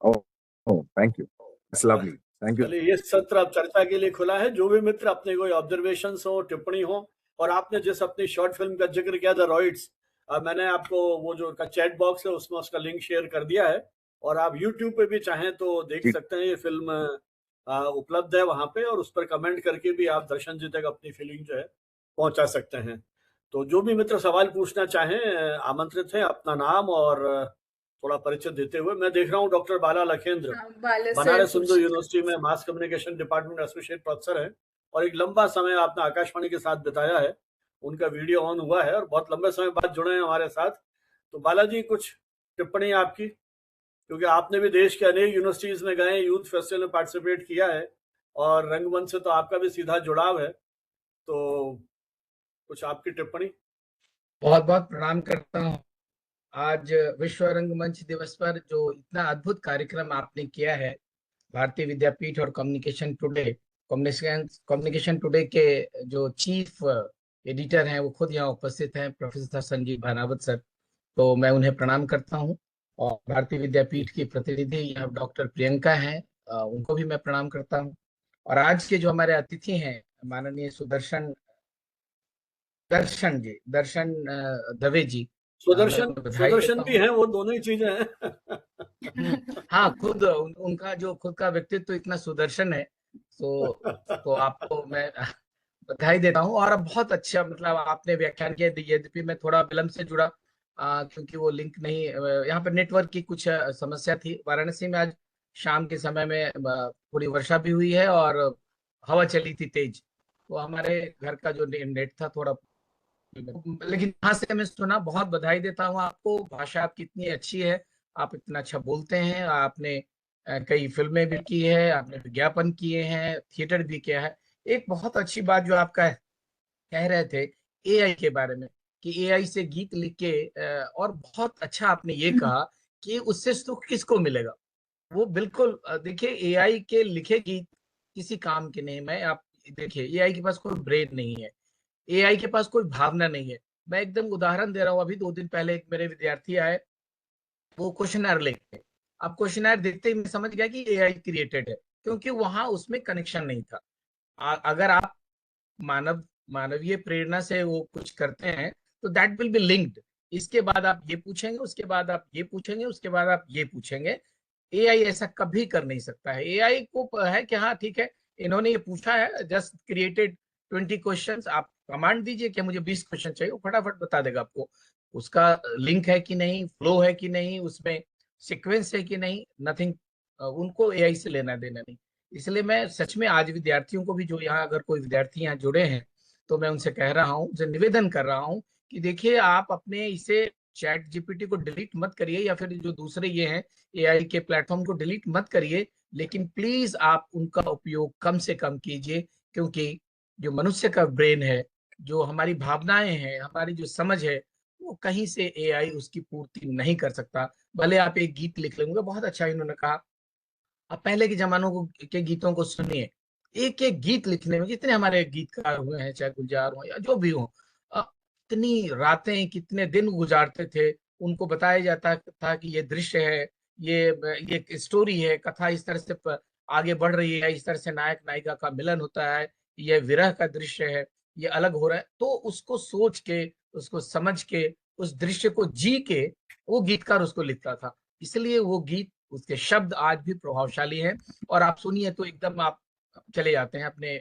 Oh, thank you. That's lovely. Thank you. चलिए, ये सत्र अब चर्चा के लिए खुला है। जो भी मित्र अपने कोई ऑब्जर्वेशन हो, टिप्पणी हो, और आपने जिस अपनी शॉर्ट फिल्म का जिक्र किया था रॉइड्स, मैंने आपको वो जो का चैट बॉक्स है उसमें उसका लिंक शेयर कर दिया है, और आप यूट्यूब पे भी चाहें तो देख ठीक। सकते हैं। ये फिल्म उपलब्ध है वहां पे, और उस पर कमेंट करके भी आप दर्शन जी तक अपनी फीलिंग जो है पहुंचा सकते हैं। तो जो भी मित्र सवाल पूछना चाहें आमंत्रित हैं, अपना नाम और थोड़ा परिचय देते हुए। मैं देख रहा हूँ डॉक्टर बाला लखेंद्र, बाला sir, बनारस हिंदू यूनिवर्सिटी में mass communication department associate professor है, और एक लंबा समय आपने आकाशवाणी के साथ बिताया है। उनका वीडियो ऑन हुआ है और बहुत लंबे समय बाद जुड़े हैं हमारे साथ। तो बालाजी, कुछ टिप्पणी आपकी, क्योंकि आपने भी देश के अनेक यूनिवर्सिटीज में गए, यूथ फेस्टिवल में पार्टिसिपेट किया है, और रंगमंच से तो आपका भी सीधा जुड़ाव है, तो कुछ आपकी टिप्पणी। बहुत बहुत प्रणाम करता हूँ। आज विश्व रंगमंच दिवस पर जो इतना अद्भुत कार्यक्रम आपने किया है, भारतीय विद्यापीठ और कम्युनिकेशन टुडे के जो चीफ एडिटर हैं वो खुद यहाँ उपस्थित हैं, प्रोफेसर संजीव भानावत सर, तो मैं उन्हें प्रणाम करता हूँ। और भारतीय विद्यापीठ की प्रतिनिधि यहाँ डॉक्टर प्रियंका हैं, उनको भी मैं प्रणाम करता हूँ। और आज के जो हमारे अतिथि हैं माननीय दर्शन दवे जी, सुदर्शन भी हैं, वो दोनों ही चीजें हैं। हाँ, खुद उनका जो खुद का व्यक्तित्व इतना सुदर्शन है, तो आपको मैं बधाई देता हूँ। और बहुत अच्छा मतलब आपने व्याख्यान किया। यद्यपि मैं थोड़ा विलंब से जुड़ा, क्योंकि वो लिंक नहीं, यहाँ पर नेटवर्क की कुछ समस्या थी। वाराणसी में आज शाम के समय में थोड़ी वर्षा भी हुई है और हवा चली थी तेज, तो हमारे घर का जो नेट था थोड़ा, लेकिन यहाँ से मैं सुना। बहुत बधाई देता हूँ आपको, भाषा आपकी इतनी अच्छी है, आप इतना अच्छा बोलते हैं। आपने कई फिल्में भी की है, आपने विज्ञापन किए हैं, थिएटर भी किया है। एक बहुत अच्छी बात जो आप कह रहे थे एआई के बारे में कि एआई से गीत लिख के और बहुत अच्छा आपने ये कहा कि उससे सुख किसको मिलेगा। वो बिल्कुल देखिए एआई के लिखे गीत किसी काम के नहीं। मैं आप देखिए एआई के पास कोई ब्रेन नहीं है, एआई के पास कोई भावना नहीं है। मैं एकदम उदाहरण दे रहा हूँ, अभी 2 दिन पहले एक मेरे विद्यार्थी आए, वो क्वेश्चनर लेके, अब क्वेश्चनर देखते ही मैं समझ गया कि एआई क्रिएटेड है, क्योंकि वहां उसमें कनेक्शन नहीं था। अगर आप मानवीय प्रेरणा से वो कुछ करते हैं तो दैट विल बी लिंक्ड। इसके बाद आप ये पूछेंगे, उसके बाद आप ये पूछेंगे, उसके बाद आप ये पूछेंगे। एआई ऐसा कभी कर नहीं सकता है। एआई को है कि हाँ ठीक है, इन्होंने ये पूछा है, जस्ट क्रिएटेड 20 क्वेश्चंस, आप कमांड दीजिए कि मुझे 20 क्वेश्चन चाहिए, वो फटाफट बता देगा आपको। उसका लिंक है कि नहीं, फ्लो है कि नहीं, उसमें सीक्वेंस है कि नहीं, नथिंग। उनको एआई से लेना देना नहीं। इसलिए मैं सच में आज विद्यार्थियों को भी, जो यहाँ अगर कोई विद्यार्थी यहाँ जुड़े हैं, तो मैं उनसे कह रहा हूँ, उनसे निवेदन कर रहा हूँ कि देखिए आप अपने इसे चैट जीपीटी को डिलीट मत करिए, या फिर जो दूसरे ये हैं एआई के प्लेटफॉर्म को डिलीट मत करिए, लेकिन प्लीज आप उनका उपयोग कम से कम कीजिए। क्योंकि जो मनुष्य का ब्रेन है, जो हमारी भावनाएं हैं, हमारी जो समझ है, वो कहीं से एआई उसकी पूर्ति नहीं कर सकता। भले आप एक गीत लिख लेंगे, बहुत अच्छा इन्होंने कहा, अब पहले के जमानों को के गीतों को सुनिए, एक एक गीत लिखने में कितने हमारे गीतकार हुए हैं, चाहे गुलजार हो या जो भी हो। कितनी रातें कितने दिन गुजारते थे, उनको बताया जाता था कि ये दृश्य है, ये स्टोरी है, कथा इस तरह से आगे बढ़ रही है, इस तरह से नायक नायिका का मिलन होता है, ये विरह का दृश्य है, ये अलग हो रहा है। तो उसको सोच के, उसको समझ के, उस दृश्य को जी के वो गीतकार उसको लिखता था। इसलिए वो गीत, उसके शब्द आज भी प्रभावशाली हैं। और आप सुनिए तो एकदम आप चले जाते हैं अपने,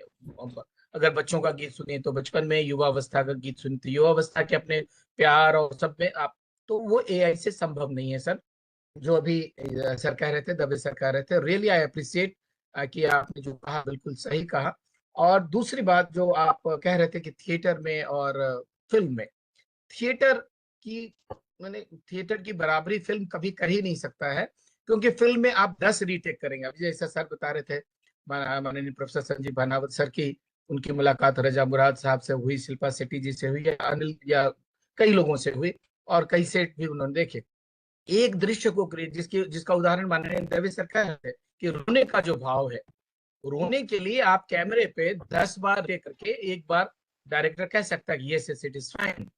अगर बच्चों का गीत सुनिए तो बचपन में, युवावस्था का गीत सुनते युवावस्था के अपने प्यार और सब में आप, तो वो एआई से संभव नहीं है सर। जो अभी सर कह रहे थे, दबे सर कह रहे थे, रियली आई अप्रिशिएट कि आपने जो कहा बिल्कुल सही कहा। और दूसरी बात जो आप कह रहे थे कि थिएटर में और फिल्म में, थिएटर की, मैंने थिएटर की बराबरी फिल्म कभी कर ही नहीं सकता है, क्योंकि फिल्म में आप 10 रीटेक करेंगे। अभी जैसा सर बता रहे थे, माननीय प्रोफेसर संजीव भानावत सर की, उनकी मुलाकात रजा मुराद साहब से हुई, शिल्पा शेट्टी जी से हुई, या अनिल, या कई लोगों से हुई, और कई सेट भी उन्होंने देखे। एक दृश्य को क्रिएट, जिसका उदाहरण माननीय दवे सर कह रहे थे कि रोने का जो भाव है, रोने के लिए आप कैमरे पे 10 बार रे करके, एक बार डायरेक्टर कह सकता है कि यस इट इज फाइन,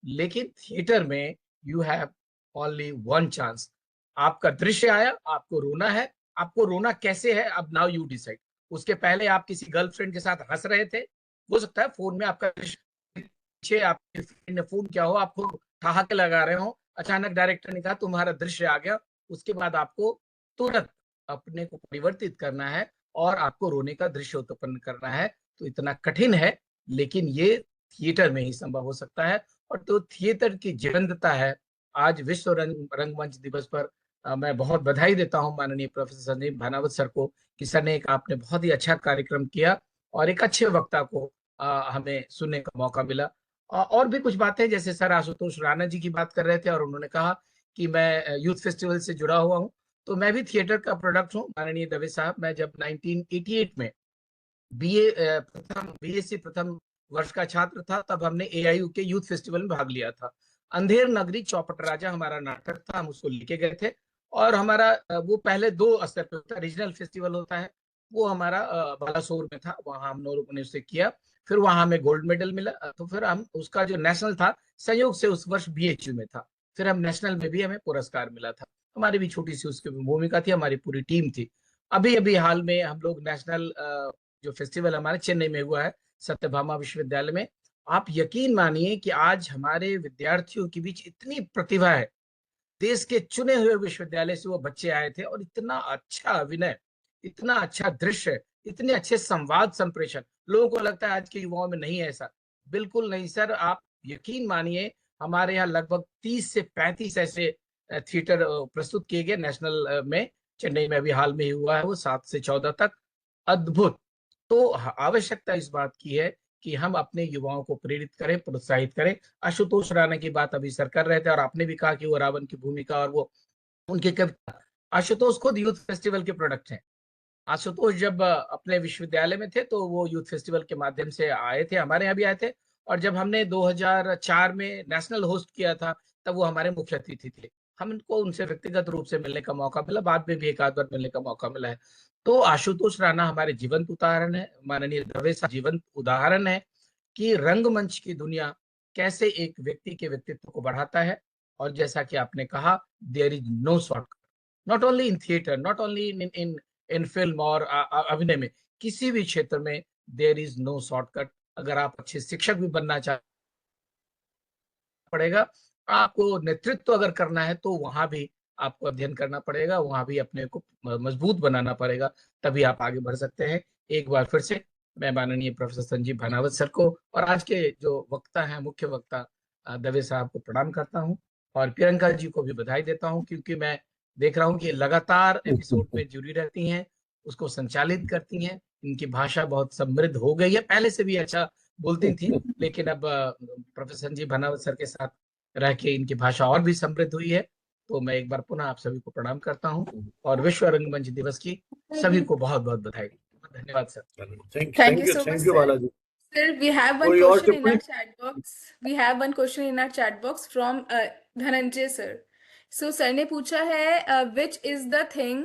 लेकिन थिएटर में you have only one chance. आपका दृश्य आया, आपको रोना है, आपको रोना कैसे है, अब नाउ यू डिसाइड। उसके पहले आप किसी गर्लफ्रेंड के साथ हंस रहे थे, हो सकता है फोन में आपका पीछे आपके फ्रेंड ने फोन किया हो, आपको ठहाके लगा रहे हो, अचानक डायरेक्टर ने कहा तुम्हारा दृश्य आ गया। उसके बाद आपको तुरंत अपने को परिवर्तित करना है और आपको रोने का दृश्य उत्पन्न करना है। तो इतना कठिन है, लेकिन ये थिएटर में ही संभव हो सकता है। और तो थिएटर की जीवंतता है। आज विश्व रंगमंच दिवस पर मैं बहुत बधाई देता हूं माननीय प्रोफेसर संजीव भानावत सर को, कि सर ने एक, आपने बहुत ही अच्छा कार्यक्रम किया और एक अच्छे वक्ता को हमें सुनने का मौका मिला। और भी कुछ बातें, जैसे सर आशुतोष राणा जी की बात कर रहे थे और उन्होंने कहा कि मैं यूथ फेस्टिवल से जुड़ा हुआ हूं, तो मैं भी थिएटर का प्रोडक्ट हूं माननीय दवे साहब। मैं जब 1988 में बीएससी प्रथम वर्ष का छात्र था, तब हमने एआईयू के यूथ फेस्टिवल में भाग लिया था। अंधेर नगरी चौपट राजा हमारा नाटक था, हम उसको लेके गए थे। और हमारा वो पहले 2 स्तर पे होता है, रीजनल फेस्टिवल होता है, वो हमारा बालासोर में था, वहां हम लोगों ने उसे किया। फिर वहां हमें गोल्ड मेडल मिला। तो फिर हम, उसका जो नेशनल था, संयोग से उस वर्ष बीएचयू में था, फिर हम नेशनल में भी हमें पुरस्कार मिला था। हमारी भी छोटी सी उसकी भूमिका थी, हमारी पूरी टीम थी। अभी अभी हाल में हम लोग नेशनल जो फेस्टिवल हमारे चेन्नई में हुआ है, सत्यभामा विश्वविद्यालय में, आप यकीन मानिए कि आज हमारे विद्यार्थियों के बीच इतनी प्रतिभा है। देश के चुने हुए विश्वविद्यालय से वो बच्चे आए थे, और इतना अच्छा अभिनय, इतना अच्छा दृश्य, इतने अच्छे संवाद संप्रेषण। लोगों को लगता है आज के युवाओं में नहीं है ऐसा, बिल्कुल नहीं सर। आप यकीन मानिए, हमारे यहाँ लगभग 30 से 35 ऐसे थिएटर प्रस्तुत किए गए नेशनल में। चेन्नई में अभी हाल में ही हुआ है वो, 7 से 14 तक। अद्भुत। तो आवश्यकता इस बात की है कि हम अपने युवाओं को प्रेरित करें, प्रोत्साहित करें। आशुतोष राणा की बात अभी सर कर रहे थे, और आपने भी कहा कि वो रावण की भूमिका और वो उनकी कविता। आशुतोष खुद यूथ फेस्टिवल के प्रोडक्ट हैं। आशुतोष जब अपने विश्वविद्यालय में थे, तो वो यूथ फेस्टिवल के माध्यम से आए थे, हमारे यहाँ भी आए थे, और जब हमने 2004 में नेशनल होस्ट किया था तब वो हमारे मुख्य अतिथि थे। हमको उनसे व्यक्तिगत रूप से मिलने का मौका मिला, बाद में भी एक आध बार मिलने का मौका मिला है। तो आशुतोष राणा हमारे जीवंत उदाहरण है, माननीय दवे साहब जीवंत उदाहरण है कि रंगमंच की दुनिया कैसे एक व्यक्ति के व्यक्तित्व को बढ़ाता है। और जैसा कि आपने कहा, there is no shortcut, not only in theatre, not only in film और अभिनय में, किसी भी क्षेत्र में देयर इज नो शॉर्टकट। अगर आप अच्छे शिक्षक भी बनना चाहते पड़ेगा, आपको नेतृत्व अगर करना है तो वहां भी आपको अध्ययन करना पड़ेगा, वहां भी अपने को मजबूत बनाना पड़ेगा, तभी आप आगे बढ़ सकते हैं। एक बार फिर से मैं माननीय प्रोफेसर संजीव भानावत सर को और आज के जो वक्ता हैं, मुख्य वक्ता दवे साहब को प्रणाम करता हूं और प्रियंका जी को भी बधाई देता हूं, क्योंकि मैं देख रहा हूं कि लगातार एपिसोड में जुड़ी रहती हैं, उसको संचालित करती हैं। इनकी भाषा बहुत समृद्ध हो गई है, पहले से भी अच्छा बोलती थी, लेकिन अब प्रोफेसर संजीव भानावत सर के साथ रह के इनकी भाषा और भी समृद्ध हुई है। तो मैं एक बार पुनः आप सभी को प्रणाम करता हूं और विश्व रंगमंच दिवस की सभी को बहुत बहुत बधाई। धन्यवाद sir. Thank you so much, thank you sir. Balaji. Sir, we have one कोई और question in our टिप्पणी? chat box. We have one question in our chat box from Dhananjay sir. So sir ने पूछा है which is the thing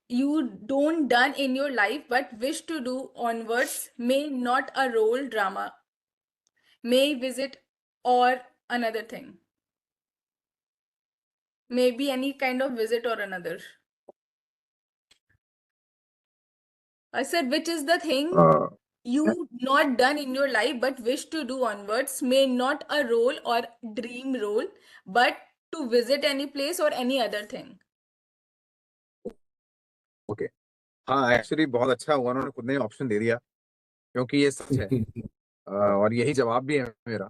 you don't done in your life but wish to do onwards, may not a role drama, may visit or another thing, maybe any kind of visit or another. Sir, which is the thing you not done in your life but wish to do onwards, may not a role or dream role, but to visit any place or any other thing. Okay, हाँ एक्चुअली बहुत अच्छा हुआ उन्होंने खुद ने ऑप्शन दे दिया, क्योंकि ये सच है और यही जवाब भी है मेरा।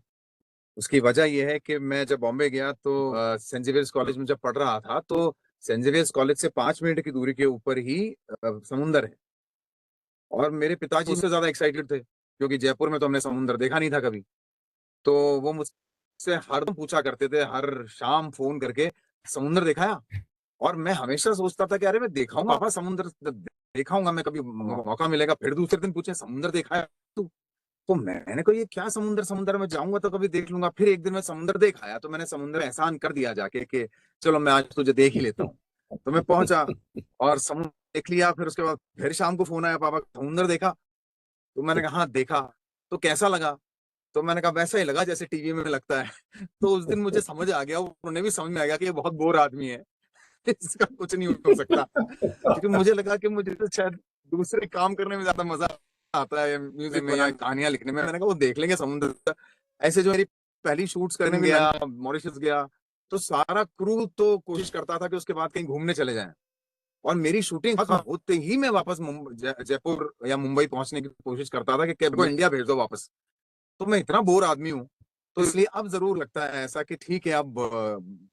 उसकी वजह यह है कि मैं जब बॉम्बे गया तो सेंट जेवियर्स कॉलेज में जब पढ़ रहा था, तो सेंट जेवियर्स कॉलेज से 5 मिनट की दूरी के ऊपर ही समुंदर है। और मेरे पिताजी उससे ज्यादा एक्साइटेड थे, क्योंकि जयपुर में तो हमने समुंदर देखा नहीं था कभी। तो वो मुझसे हरदम पूछा करते थे, हर शाम फोन करके, समुंदर दिखाया? और मैं हमेशा सोचता था कि अरे मैं दिखाऊंगा पापा, समुंदर दिखाऊंगा मैं, कभी मौका मिलेगा। फिर दूसरे दिन पूछे, समुंदर देखा है तू? तो मैंने कहा ये क्या समुंदर, समुंदर में जाऊंगा तो कभी देख लूंगा। फिर एक दिन मैं समुंदर देख आया, तो मैंने समुंदर में एहसान कर दिया जाके कि चलो मैं आज तुझे देख ही लेता हूँ। तो मैं पहुंचा और समुद्र देख लिया। फिर उसके बाद फिर शाम को फोन आया, पापा समुंदर देखा? तो मैंने कहा हाँ देखा। तो कैसा लगा? तो मैंने कहा वैसा ही लगा जैसे टीवी में लगता है। तो उस दिन मुझे समझ आ गया, उन्हें भी समझ में आ गया कि ये बहुत बोर आदमी है, इसका कुछ नहीं हो सकता। क्योंकि मुझे लगा कि मुझे तो शायद दूसरे काम करने में ज्यादा मजा आता है, म्यूजिक में या कहानियां लिखने में। मैंने कहा वो देख लेंगे समुद्र। ऐसे जो मेरी पहली शूट्स करने गया, मॉरिशस गया, तो सारा क्रू तो कोशिश करता था कि उसके बाद कहीं घूमने चले जाएं, और मेरी शूटिंग होते ही मैं वापस जयपुर या मुंबई पहुंचने की कोशिश करता था कि कैब को इंडिया भेज दो वापस। तो मैं इतना बोर आदमी हूँ, तो इसलिए अब जरूर लगता है ऐसा कि ठीक है, अब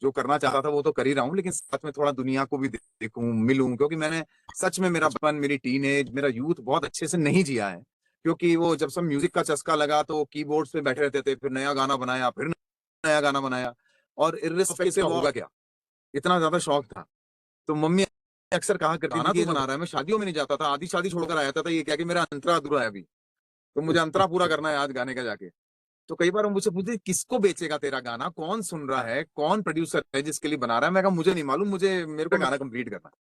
जो करना चाहता था वो तो कर ही रहा हूँ, लेकिन साथ में थोड़ा दुनिया को भी देखूं, मिलूं। क्योंकि मैंने सच में मेरा बचपन, मेरी टीनेज, मेरा यूथ बहुत अच्छे से नहीं जिया है। क्योंकि वो जब सब म्यूजिक का चस्का लगा तो कीबोर्ड्स पे बैठे रहते थे, फिर नया गाना बनाया, फिर नया गाना बनाया, और इर्रिस्पेक्टिव से होगा क्या, इतना ज्यादा शौक था। तो मम्मी अक्सर कहा करती थी कि बना रहा है। मैं शादियों में नहीं जाता था, आधी शादी छोड़कर आया था, ये क्या कि मेरा अंतरा अधूरा है अभी, तो मुझे अंतरा पूरा करना है आज गाने का जाके। तो कई बार मुझसे पूछते किसको बेचेगा तेरा गाना, कौन सुन रहा है, कौन प्रोड्यूसर है जिसके लिए बना रहा है? मैं कहा मुझे नहीं मालूम, मेरे को गाना कंप्लीट करना।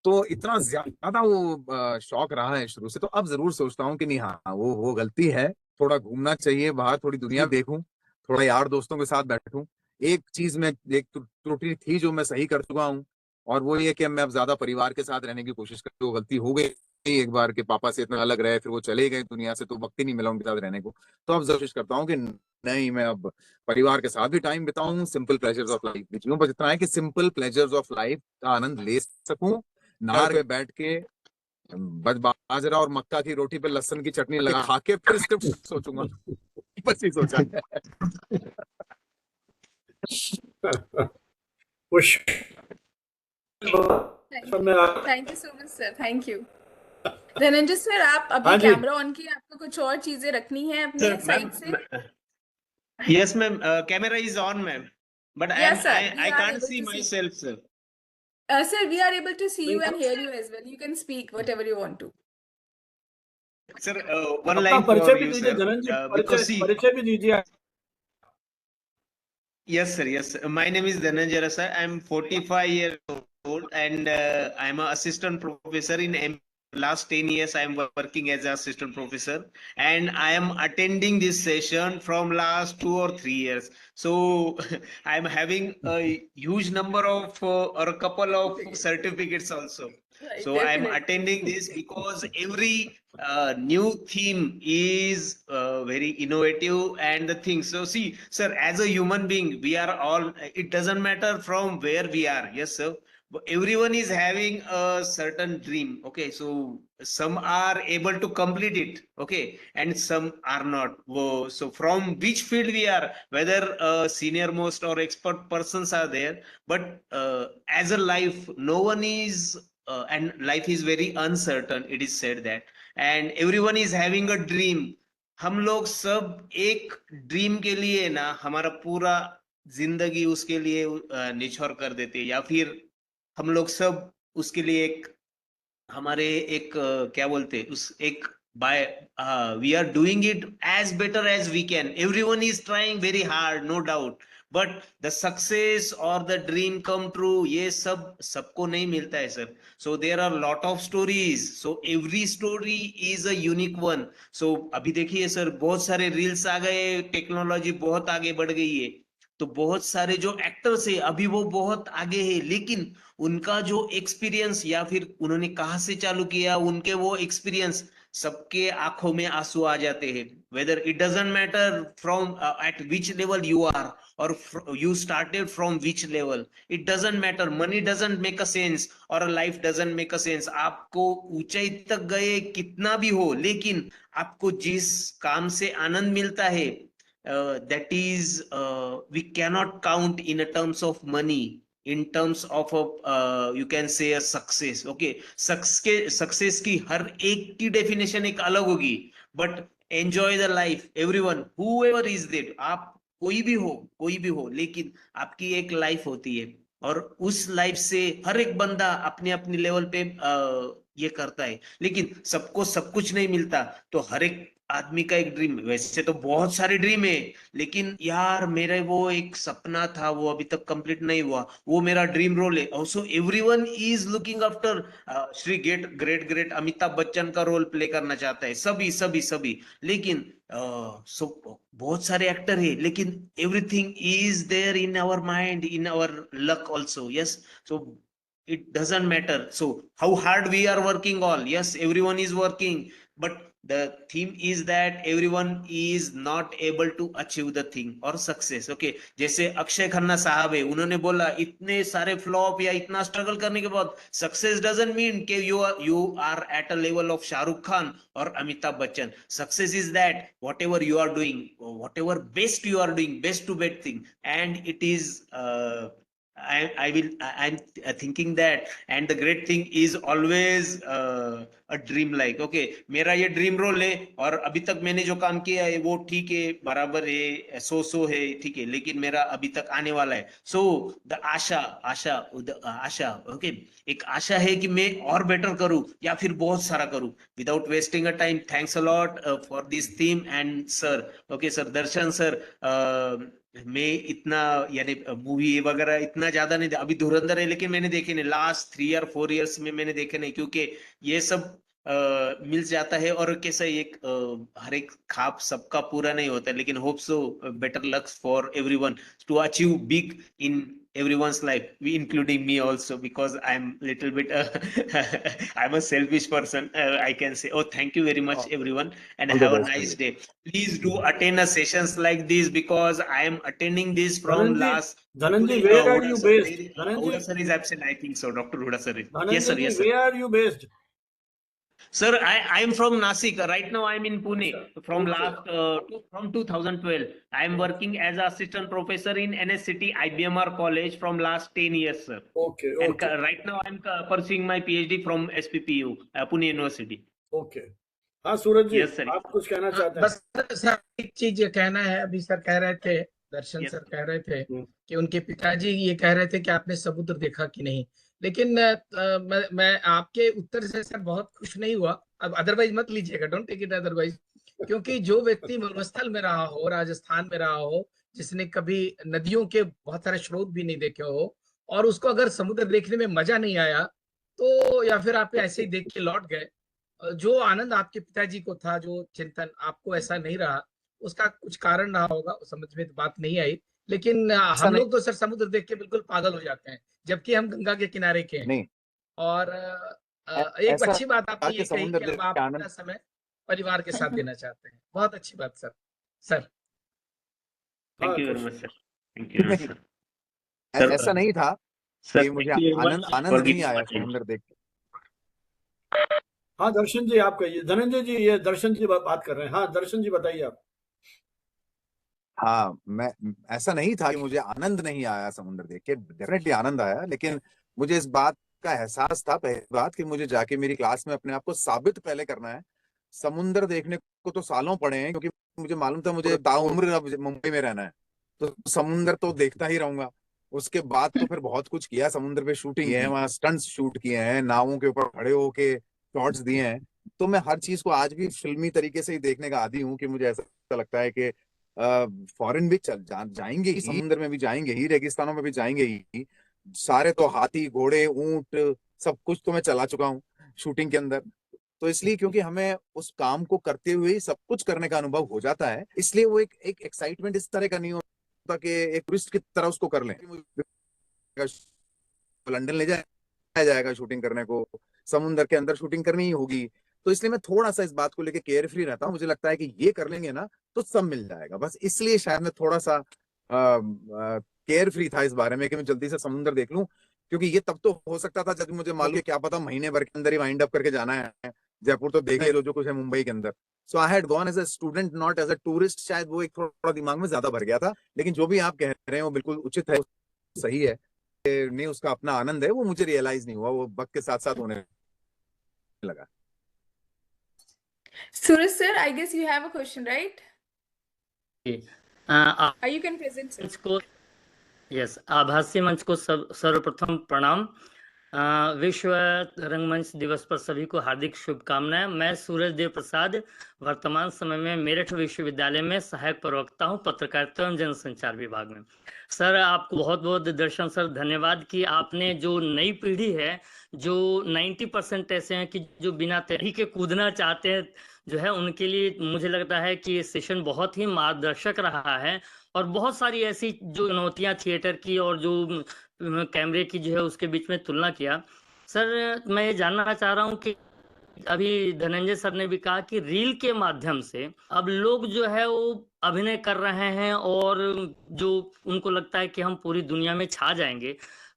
तो इतना ज्यादा वो शौक रहा है शुरू से। तो अब जरूर सोचता हूँ कि नहीं, हाँ वो गलती है, थोड़ा घूमना चाहिए बाहर, थोड़ी दुनिया देखूं, थोड़ा यार दोस्तों के साथ बैठूं। एक चीज में, एक त्रुटि थी जो मैं सही कर चुका हूँ, और वो ये कि मैं अब ज्यादा परिवार के साथ रहने की कोशिश करती हूँ। गलती हो गई एक बार के पापा से इतना अलग रहे, फिर वो चले गए दुनिया से, तो वक्त ही नहीं मिला उनके साथ रहने को। तो अब कोशिश करता हूँ कि नहीं, मैं अब परिवार के साथ भी टाइम बिताऊं, सिंपल प्लेजर्स ऑफ लाइफ भी जीऊं। बस इतना है कि सिंपल प्लेजर्स ऑफ लाइफ का आनंद ले सकूं, नार पे बैठ के बाजरा और मक्का की रोटी पे लहसुन की चटनी लगा खा के फिर स्क्रिप्ट सोचूंगा। बस ही सोचा है। Thank you so much sir, thank you. Dhananjay sir, आप अभी कैमरा ऑन किए, आपको कुछ और चीजें रखनी है अपने साइड से? Yes ma'am, camera is on ma'am, but I can't see myself, sir. Sir, we are able to see you and hear you as well. You can speak whatever you want to. Sir, one अपना line परिचय for भी you, दीजिए sir. Dhananjay ji, Because see, परिचय भी दीजिए। yes, sir. Yes, sir. My name is Dhananjay Rasai. I'm 45 years old, and I'm an assistant professor in last 10 years. I'm working as an assistant professor, and I am attending this session from last 2 or 3 years. So I'm having a huge number of or a couple of certificates also. Right, So I'm definitely. attending this because every new theme is very innovative and the thing. So see, sir, as a human being, we are all, it doesn't matter from where we are. Yes, sir. But everyone is having a certain dream. Okay, so some are able to complete it. Okay, and some are not. Whoa. So from which field we are, whether senior most or expert persons are there, but as a life, no one is and life is very uncertain, it is said that, and everyone is having a dream. हम लोग सब एक ड्रीम के लिए ना हमारा पूरा जिंदगी उसके लिए निछोड़ कर देते हैं, या फिर हम लोग सब उसके लिए एक हमारे एक क्या बोलते उस एक by we are doing it as better as we can. Everyone is trying very hard, no doubt, but the success और द ड्रीम कम ट्रू ये सब सबको नहीं मिलता है sir. So there are lot of stories, so every story is a unique one. So अभी देखिए सर, बहुत सारे रील्स आ गए, टेक्नोलॉजी बहुत आगे बढ़ गई है, तो बहुत सारे जो एक्टर्स है अभी वो बहुत आगे है, लेकिन उनका जो एक्सपीरियंस या फिर उन्होंने कहाँ से चालू किया, उनके वो एक्सपीरियंस सबके आंखों में आंसू आ जाते हैं. Whether it doesn't matter from at which level you are और you started from which level, it doesn't matter. money doesn't make a sense और life doesn't make a sense. आपको ऊंचाई तक गए कितना भी हो, लेकिन आपको जिस काम से आनंद मिलता है, that is we cannot count in a terms of money, in terms of a you can say a success. Okay, success की हर एक की definition एक अलग होगी, but enjoy the life, everyone, whoever is there, आप कोई भी हो, लेकिन आपकी एक लाइफ होती है, और उस लाइफ से हर एक बंदा अपने अपने लेवल पे ये करता है, लेकिन सबको सब कुछ नहीं मिलता. तो हर एक आदमी का एक ड्रीम, वैसे तो बहुत सारे ड्रीम है, लेकिन यार मेरा वो एक सपना था वो अभी तक कंप्लीट नहीं हुआ, वो मेरा ड्रीम रोल है. Also everyone is looking after Shri great Amitabh Bachchan का रोल प्ले करना चाहता है, सभी, लेकिन बहुत सारे एक्टर है, लेकिन everything is there in our mind, in our luck also. Yes, so it doesn't matter. So how hard we are working all, yes, everyone is working, but the theme is that everyone is not able to achieve the thing or success. Okay, जैसे अक्षय खन्ना साहब है, उन्होंने बोला इतने सारे फ्लॉप या इतना स्ट्रगल करने के बाद सक्सेस डजंट मीन कि you are at a level of Shahrukh Khan और Amitabh Bachchan. Success is that whatever you are doing, whatever best you are doing, best to best thing, and it is I'm thinking that, and the great thing is always a dream like. Okay, मेरा ये ड्रीम रोल है, और अभी तक मैंने जो काम किया है वो ठीक है, बराबर है, सो है, ठीक है, लेकिन मेरा अभी तक आने वाला है. सो द आशा ओके, एक आशा है कि मैं और बेटर करूं या फिर बहुत सारा करूं. Without wasting a time, thanks a lot for this theme and sir. Okay sir, Darshan sir, मैं इतना यानी मूवी वगैरह इतना ज्यादा नहीं, अभी धुरंधर है लेकिन मैंने देखे नहीं, लास्ट 3 or 4 years में मैंने देखे नहीं, क्योंकि ये सब मिल जाता है, और कैसा एक हर एक ख्वाब सबका पूरा नहीं होता, लेकिन hope so better lucks for everyone to achieve big in everyone's life, including me also, because I'm little bit I'm a selfish person, I can say. Oh, thank you very much everyone, and have a nice day. Please do attend a sessions like this, because I am attending this from last. Dhananjay, where are you based? Huda sir is absent, I think so. Dr. Huda sir is. Yes sir, Dhananjay, where are you based? Sir, I am from Nasik. Right now I am in Pune. From last from 2012, I am working as an assistant professor in NSCT IBMR college from last 10 years, sir. Okay. And right now I am pursuing my PhD from SPPU, Pune University. Okay. हाँ सूरज जी, Yes, sir. आप कुछ कहना चाहते हैं? बस सर एक चीज ये कहना है, अभी सर कह रहे थे, दर्शन Yes. सर कह रहे थे कि उनके पिताजी ये कह रहे थे कि आपने समुद्र देखा कि नहीं. लेकिन मैं आपके उत्तर से सर बहुत खुश नहीं हुआ। अब अदरवाइज मत लीजिएगा, डोंट टेक इट अदरवाइज। क्योंकि जो व्यक्ति मरुस्थल में रहा हो, राजस्थान में रहा हो, जिसने कभी नदियों के बहुत सारे स्रोत भी नहीं देखे हो, और उसको अगर समुद्र देखने में मजा नहीं आया, तो या फिर आप ऐसे ही देख के लौट गए, जो आनंद आपके पिताजी को था, जो चिंतन आपको ऐसा नहीं रहा, उसका कुछ कारण रहा होगा, समझ में तो बात नहीं आई। लेकिन ऐसा हम नहीं लोग तो सर समुद्र देख के बिल्कुल पागल हो जाते हैं, जबकि हम गंगा के किनारे के हैं। नहीं और एक ऐसा अच्छी बात आपने कि ये कही समुद्र कि देख अब के आप आनंद अपना समय परिवार के साथ देना चाहते हैं। बहुत अच्छी बात सर। सर Thank हाँ you very कुछ much, sir. Thank you very much, नहीं, sir. Sir, ऐसा नहीं था sir, कि मुझे thank you very Anand much Anand for नहीं giving आया much time. समुद्र देख के। हाँ दर्शन जी आप कहिए, धनंजय जी ये दर्शन जी बात कर रहे हैं। हाँ दर्शन जी बताइए आप। हाँ, मैं ऐसा नहीं था कि मुझे आनंद नहीं आया समुद्र देख के, डेफिनेटली आनंद आया, लेकिन मुझे इस बात का एहसास था पहली बात कि मुझे जाके मेरी क्लास में अपने आप को साबित पहले करना है। समुद्र देखने को तो सालों पड़े हैं, क्योंकि मुझे मालूम था मुझे ताउम्र अब मुंबई में रहना है, तो समुद्र तो देखता ही रहूंगा। उसके बाद तो फिर बहुत कुछ किया, समुद्र पे शूटिंग किए हैं, वहाँ स्टंट्स शूट किए हैं, नावों के ऊपर खड़े होके शॉट्स दिए हैं। तो मैं हर चीज को आज भी फिल्मी तरीके से ही देखने का आदी हूँ कि मुझे ऐसा लगता है कि फॉरेन भी जाएंगे ही, समुद्र में भी जाएंगे ही, रेगिस्तानों में भी जाएंगे ही। सारे तो हाथी घोड़े ऊंट सब कुछ तो मैं चला चुका हूँ शूटिंग के अंदर। तो इसलिए क्योंकि हमें उस काम को करते हुए ही सब कुछ करने का अनुभव हो जाता है, इसलिए वो एक एक्साइटमेंट इस तरह का नहीं होता कि एक टूरिस्ट की तरह उसको कर लें। लंदन ले जाया जाएगा शूटिंग करने को, समुद्र के अंदर शूटिंग करनी ही होगी। तो इसलिए मैं थोड़ा सा इस बात को लेके केयर फ्री रहता हूँ। मुझे लगता है कि ये कर लेंगे ना तो सब मिल जाएगा, बस इसलिए शायद मैं थोड़ा सा केयर फ्री था इस बारे में कि मैं जल्दी से समुद्र देख लूं। क्योंकि ये तब तो हो सकता था जब मुझे मालूम, क्या पता महीने भर के अंदर ही वाइंड अप करके जाना है, जयपुर तो देख लो जो कुछ है मुंबई के अंदर। So I had gone as a student not as a tourist. शायद वो एक थोड़ा दिमाग में ज्यादा भर गया था, लेकिन जो भी आप कह रहे हैं वो बिल्कुल उचित है, सही है। नहीं, उसका अपना आनंद है, वो मुझे रियलाइज नहीं हुआ, वो वक्त के साथ साथ होने लगा। Suraj sir, I guess you have a question, right? You can present, sir. मंच को यस आभासी मंच को सर्वप्रथम प्रणाम। विश्व रंगमंच दिवस पर सभी को हार्दिक शुभकामनाएं। मैं सूरज देव प्रसाद वर्तमान समय में मेरठ विश्वविद्यालय में सहायक प्रवक्ता हूं, पत्रकारिता एवं जनसंचार विभाग में। सर आपको बहुत बहुत दर्शन सर धन्यवाद कि आपने जो नई पीढ़ी है, जो 90% ऐसे हैं कि जो बिना तैयारी के कूदना चाहते हैं, जो है उनके लिए मुझे लगता है कि ये सेशन बहुत ही मार्गदर्शक रहा है। और बहुत सारी ऐसी जो चुनौतियां थिएटर की और जो कैमरे की जो है उसके बीच में तुलना किया। सर मैं ये जानना चाह रहा हूँ कि अभी धनंजय सर ने भी कहा कि रील के माध्यम से अब लोग जो है वो अभिनय कर रहे हैं और जो उनको लगता है कि हम पूरी दुनिया में छा जाएंगे।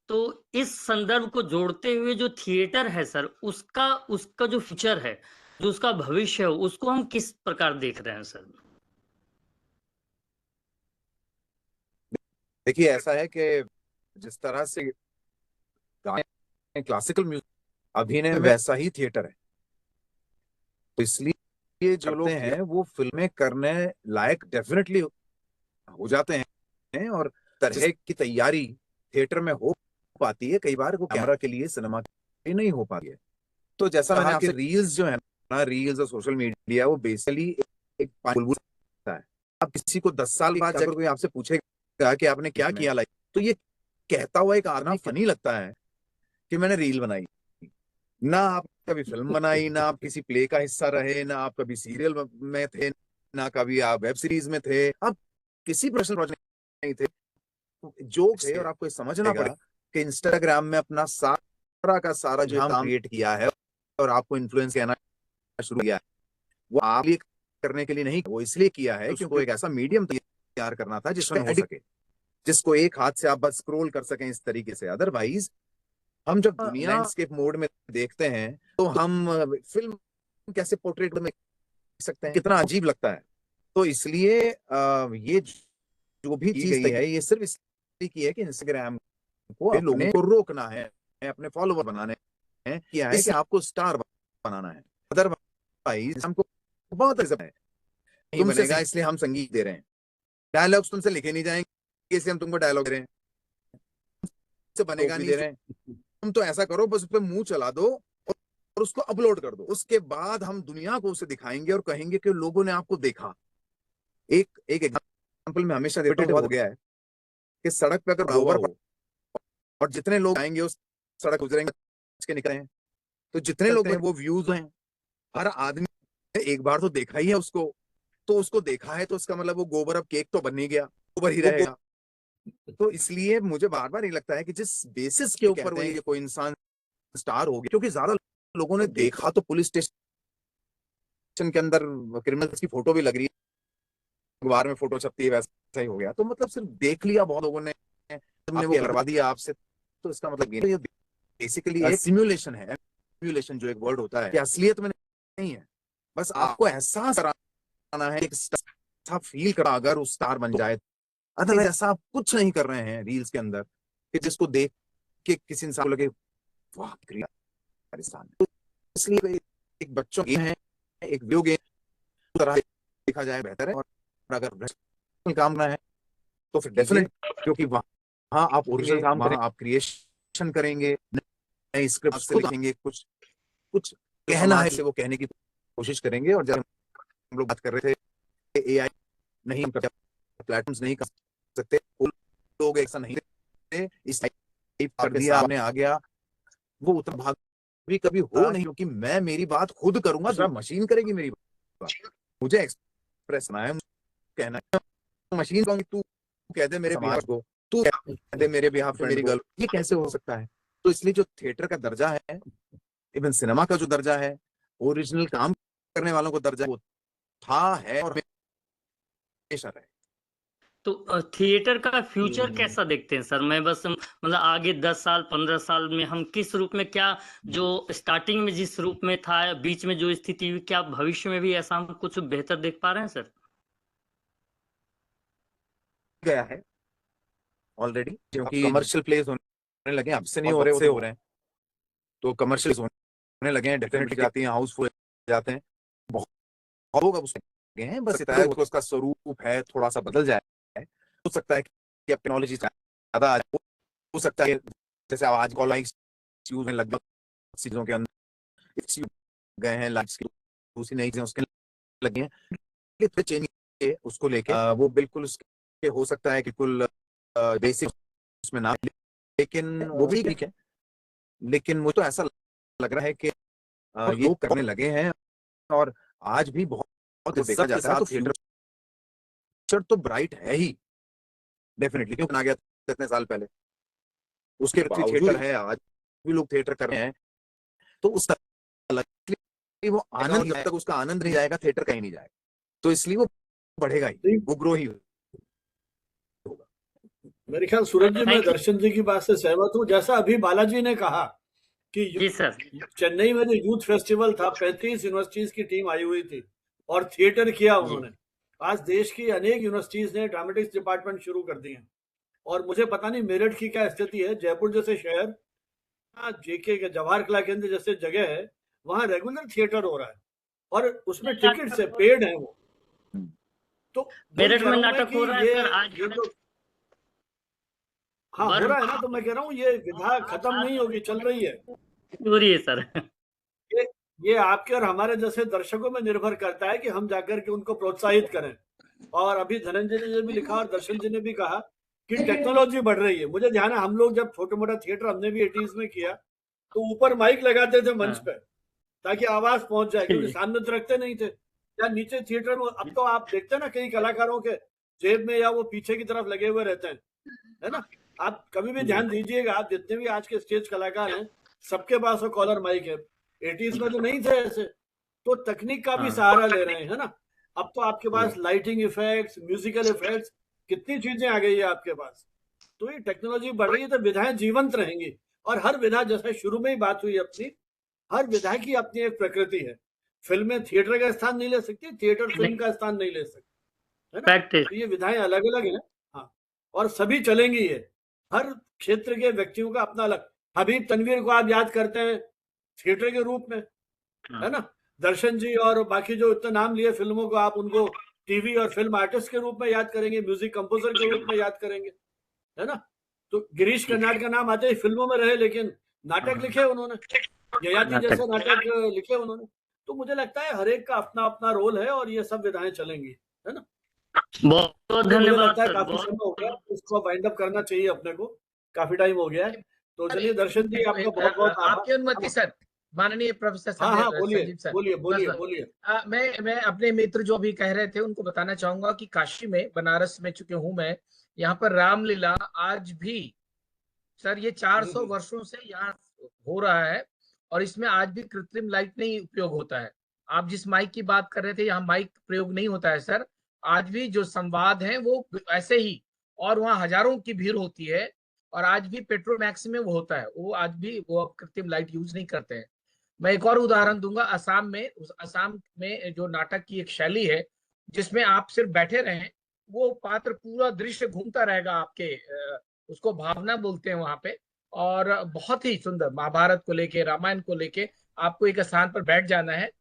तो इस संदर्भ को जोड़ते हुए जो थिएटर है सर, उसका जो फ्यूचर है, जो उसका भविष्य है, उसको हम किस प्रकार देख रहे हैं सर? देखिए ऐसा है कि जिस तरह से गाने क्लासिकल म्यूजिक, अभिनय वैसा ही थिएटर है। तो इसलिए जो लोग हैं वो फिल्में करने लायक डेफिनेटली हो जाते हैं, और तरह की तैयारी थिएटर में हो पाती है। कई बार वो कैमरा के लिए, सिनेमा के लिए नहीं हो पाती है। तो जैसा मैंने आपसे, रील्स जो है ना, रील्स और सोशल मीडिया, वो बेसिकली एक बुलबुल है। आप किसी को 10 साल बाद जाकर कोई आपसे पूछेगा कि आपने क्या किया लाइफ, तो ये कहता हुआ एक आदमी फनी लगता है कि मैंने रील बनाई। ना आप कभी फिल्म बनाई, ना आप किसी प्ले का हिस्सा रहे, ना आप कभी सीरियल में थे, ना कभी आप वेब सीरीज में थे, आप किसी प्रोफेशनल प्रोजेक्ट नहीं थे। जो थे, और आपको समझना पड़ेगा कि इंस्टाग्राम में अपना सारा का सारा जो काम क्रिएट किया है और आपको इन्फ्लुएंस करना शुरू किया है, वो आप लिए करने के लिए नहीं, वो इसलिए किया है क्योंकि एक ऐसा मीडियम तैयार करना था जिसमें हो सके, जिसको एक हाथ से आप बस स्क्रॉल कर सकें इस तरीके से। अदरवाइज हम जब दुनिया लैंडस्केप मोड में देखते हैं तो हम फिल्म कैसे पोर्ट्रेट में देख सकते हैं, कितना अजीब लगता है। तो इसलिए ये जो भी चीज गई है, ये सिर्फ इसलिए की है कि इंस्टाग्राम को लोगों को रोकना है, अपने फॉलोवर बनाने हैं, किया है कि आपको स्टार बनाना है। अदरवाइज हमको बहुत ऐसा है नहीं बनेगा, इसलिए हम संगीत दे रहे हैं, डायलॉग्स तुमसे लिखे नहीं जाएंगे इसलिए हम तुमको डायलॉग दे रहे हैं, से बनेगा नहीं दे रहे हैं, तुम तो ऐसा करो, बस उस पर मुंह चला दो और उसको अपलोड कर दो, उसके बाद हम दुनिया को उसे दिखाएंगे और कहेंगे कि लोगों ने आपको देखा। एक एग्जाम्पल मैं हमेशा देता हूं, हो गया है कि सड़क पे अगर गोबर हो और जितने लोग आएंगे उस सड़क गुजरेंगे के निकले हैं, तो जितने लोग हैं वो व्यूज हैं, हर आदमी ने एक बार तो देखा ही है उसको, तो उसको देखा है तो उसका मतलब वो गोबर अब केक तो बन नहीं गया, गोबर ही रहेगा। तो इसलिए मुझे बार बार ये लगता है कि जिस बेसिस के ऊपर वो कोई इंसान स्टार हो गया, क्योंकि ज्यादा लोगों ने देखा तो पुलिस स्टेशन के अंदर क्रिमिनल्स की फोटो भी लग रही है, अखबार में फोटो छपती है, वैसा ही हो गया। तो मतलब सिर्फ देख लिया बहुत लोगों ने, तुमने वो करवा दिया आपसे, तो इसका मतलब ये बेसिकली एक सिमुलेशन है। सिमुलेशन जो एक वर्ड होता है, कि असलियत में नहीं है, बस आपको एहसास कराना है, एक अच्छा फील करा अगर उस स्टार बन जाए। अदरवाइज ऐसा आप कुछ नहीं कर रहे हैं रील्स के अंदर कि जिसको देख के किसी इंसान को लगे वाह पाकिस्तान। तो इसलिए एक बच्चों गेम है, एक वीडियो गेम तरह देखा जाए बेहतर है। और अगर काम ना है तो फिर डेफिनेट, क्योंकि वहां आप ओरिजिनल काम करें, आप क्रिएशन करेंगे, नए स्क्रिप्ट से लिखेंगे, कुछ कहना है से वो कहने की कोशिश करेंगे। और जब हम लोग बात कर रहे थे एआई नहीं कर प्लेटफॉर्म्स नहीं कर सकते, लोग ऐसा नहीं थे, इस टाइप कर दिया आपने आ गया, वो उतना भाग भी कभी हो नहीं, क्योंकि मैं मेरी बात खुद करूंगा, जब मशीन करेगी मेरी बात। मुझे एक्सप्रेस करना है, कहना है, मशीन कहूंगी तू कह दे मेरे बिहाफ को, तू कह दे मेरे बिहाफ पे मेरी गर्ल, ये कैसे हो सकता है? तो इसलिए जो थिएटर का दर्जा है, इवन सिनेमा का जो दर्जा है, ओरिजिनल काम करने वालों को दर्जा, वो था, है और हमेशा रहे। तो थिएटर का फ्यूचर कैसा देखते हैं सर? मैं बस मतलब आगे 10 साल 15 साल में हम किस रूप में, क्या जो स्टार्टिंग में जिस रूप में था, बीच में जो स्थिति हुई, क्या भविष्य में भी ऐसा हम कुछ बेहतर देख पा रहे हैं सर? गया है ऑलरेडी, क्योंकि कमर्शियल प्लेस होने लगे, अब से नहीं हो रहे, हो रहे हैं, तो कमर्शियल होने लगे हैं, डेफिनेटली जाती हैं, हाउसफुल जाते हैं, बहुत लोग अब उसके हैं। बस इतना है कि उसका स्वरूप है थोड़ा सा बदल जाए, हो सकता है कि अब टेक्नोलॉजी ज्यादा हो सकता है, जैसे आज कॉल लाइक्स यूज में लगभग चीजों के अंदर गए हैं, लाइक्स की दूसरी नई चीजें उसके लगे हैं, चेंज उसको लेके वो बिल्कुल उसके हो सकता है कि बिल्कुल बेसिक उसमें ना, लेकिन वो भी ठीक है। लेकिन मुझे तो ऐसा लग रहा है कि ये करने लगे हैं, और आज भी बहुत देखा जाता है, तो फ्यूचर तो ब्राइट है ही डेफिनेटली, क्योंकि आ गया इतने साल पहले, उसके थिएटर है, आज भी लोग थिएटर कर रहे हैं, तो उसका वो आनंद, जब तक उसका आनंद नहीं जाएगा थिएटर कहीं नहीं जाएगा, तो इसलिए वो बढ़ेगा ही, वो ग्रो ही होगा। मेरे ख्याल सूरज जी, मैं दर्शन जी की बात से सहमत हूँ। जैसा अभी बालाजी ने कहा कि जी सर, चेन्नई में जो यूथ फेस्टिवल था, 35 यूनिवर्सिटीज की टीम आई हुई थी और थिएटर किया उन्होंने। आज देश की अनेक यूनिवर्सिटीज ने ड्रामेटिक्स डिपार्टमेंट शुरू कर दिए हैं, और मुझे पता नहीं मेरठ की क्या स्थिति है, जयपुर जैसे शहर, जेके के जवाहर कला केंद्र जैसे जगह है, वहां रेगुलर थिएटर हो रहा है और उसमें टिकट से पेड है वो। तो मेरठ में नाटक हो रहा है सर आज, ये तो हाँ हो रहा है ना, तो मैं कह रहा हूँ ये विधा खत्म नहीं होगी, चल रही है, हो रही है सर। ये आपके और हमारे जैसे दर्शकों में निर्भर करता है कि हम जाकर के उनको प्रोत्साहित करें। और अभी धनंजय जी ने भी लिखा और दर्शन जी ने भी कहा कि टेक्नोलॉजी बढ़ रही है। मुझे ध्यान है, हम लोग जब छोटा मोटा थिएटर हमने भी 80s में किया, तो ऊपर माइक लगाते थे मंच पे ताकि आवाज पहुंच जाए, क्योंकि सामने तो रखते नहीं थे, या नीचे थिएटर में। अब तो आप देखते हैं ना, कई कलाकारों के जेब में या वो पीछे की तरफ लगे हुए रहते हैं, है ना। आप कभी भी ध्यान दीजिएगा, आप जितने भी आज के स्टेज कलाकार हैं, सबके पास वो कॉलर माइक है। 80s में तो नहीं थे ऐसे, तो तकनीक का भी सहारा ले रहे हैं, है ना। अब तो आपके पास लाइटिंग इफेक्ट्स, म्यूजिकल इफेक्ट्स, कितनी चीजें आ गई है आपके पास। तो ये टेक्नोलॉजी बढ़ रही है, तो विधाएं जीवंत रहेंगी। और हर विधा, जैसे शुरू में ही बात हुई अपनी, हर विधा की अपनी एक प्रकृति है। फिल्में थिएटर का स्थान नहीं ले सकती, थिएटर फिल्म का स्थान नहीं ले सकती, है ना। तो ये विधाएं अलग अलग है, हाँ, और सभी चलेंगी। ये हर क्षेत्र के व्यक्तियों का अपना अलग। हबीब तनवीर को आप याद करते हैं थिएटर के रूप में, है ना। दर्शन जी और बाकी जो इतने नाम लिए फिल्मों को, आप उनको टीवी और फिल्म आर्टिस्ट के रूप में याद करेंगे, म्यूजिक कंपोजर के रूप में याद करेंगे, है ना। तो गिरीश कर्नाड का नाम आते ही फिल्मों में रहे, लेकिन नाटक लिखे उन्होंने, ययाति जैसे नाटक लिखे उन्होंने। तो मुझे लगता है हर एक का अपना अपना रोल है और ये सब विधाएं चलेंगी, है ना। बहुत बहुत मुझे धन्यवाद लगता है सर, काफी समय हो गया, इसको वाइंड अप करना चाहिए अपने को, काफी टाइम हो गया है। तो चलिए दर्शन जी, आपका बहुत बहुत आभार। आपकी अनुमति सर, माननीय प्रोफेसर हाँ हाँ, बोलिए संजीव सर। बोलिए बोलिए बस, बोलिए। मैं अपने मित्र जो अभी कह रहे थे उनको बताना चाहूंगा कि काशी में, बनारस में चुके हूं मैं, यहाँ पर रामलीला आज भी सर ये 400 वर्षों से यहाँ हो रहा है और इसमें आज भी कृत्रिम लाइट नहीं उपयोग होता है। आप जिस माइक की बात कर रहे थे, यहाँ माइक प्रयोग नहीं होता है सर। आज भी जो संवाद है वो ऐसे ही, और वहाँ हजारों की भीड़ होती है और आज भी पेट्रोमैक्स में वो होता है, वो आज भी वो कृत्रिम लाइट यूज नहीं करते हैं। मैं एक और उदाहरण दूंगा, असम में जो नाटक की एक शैली है जिसमें आप सिर्फ बैठे रहें, वो पात्र पूरा दृश्य घूमता रहेगा आपके, उसको भावना बोलते हैं वहां पे। और बहुत ही सुंदर, महाभारत को लेके, रामायण को लेके, आपको एक स्थान पर बैठ जाना है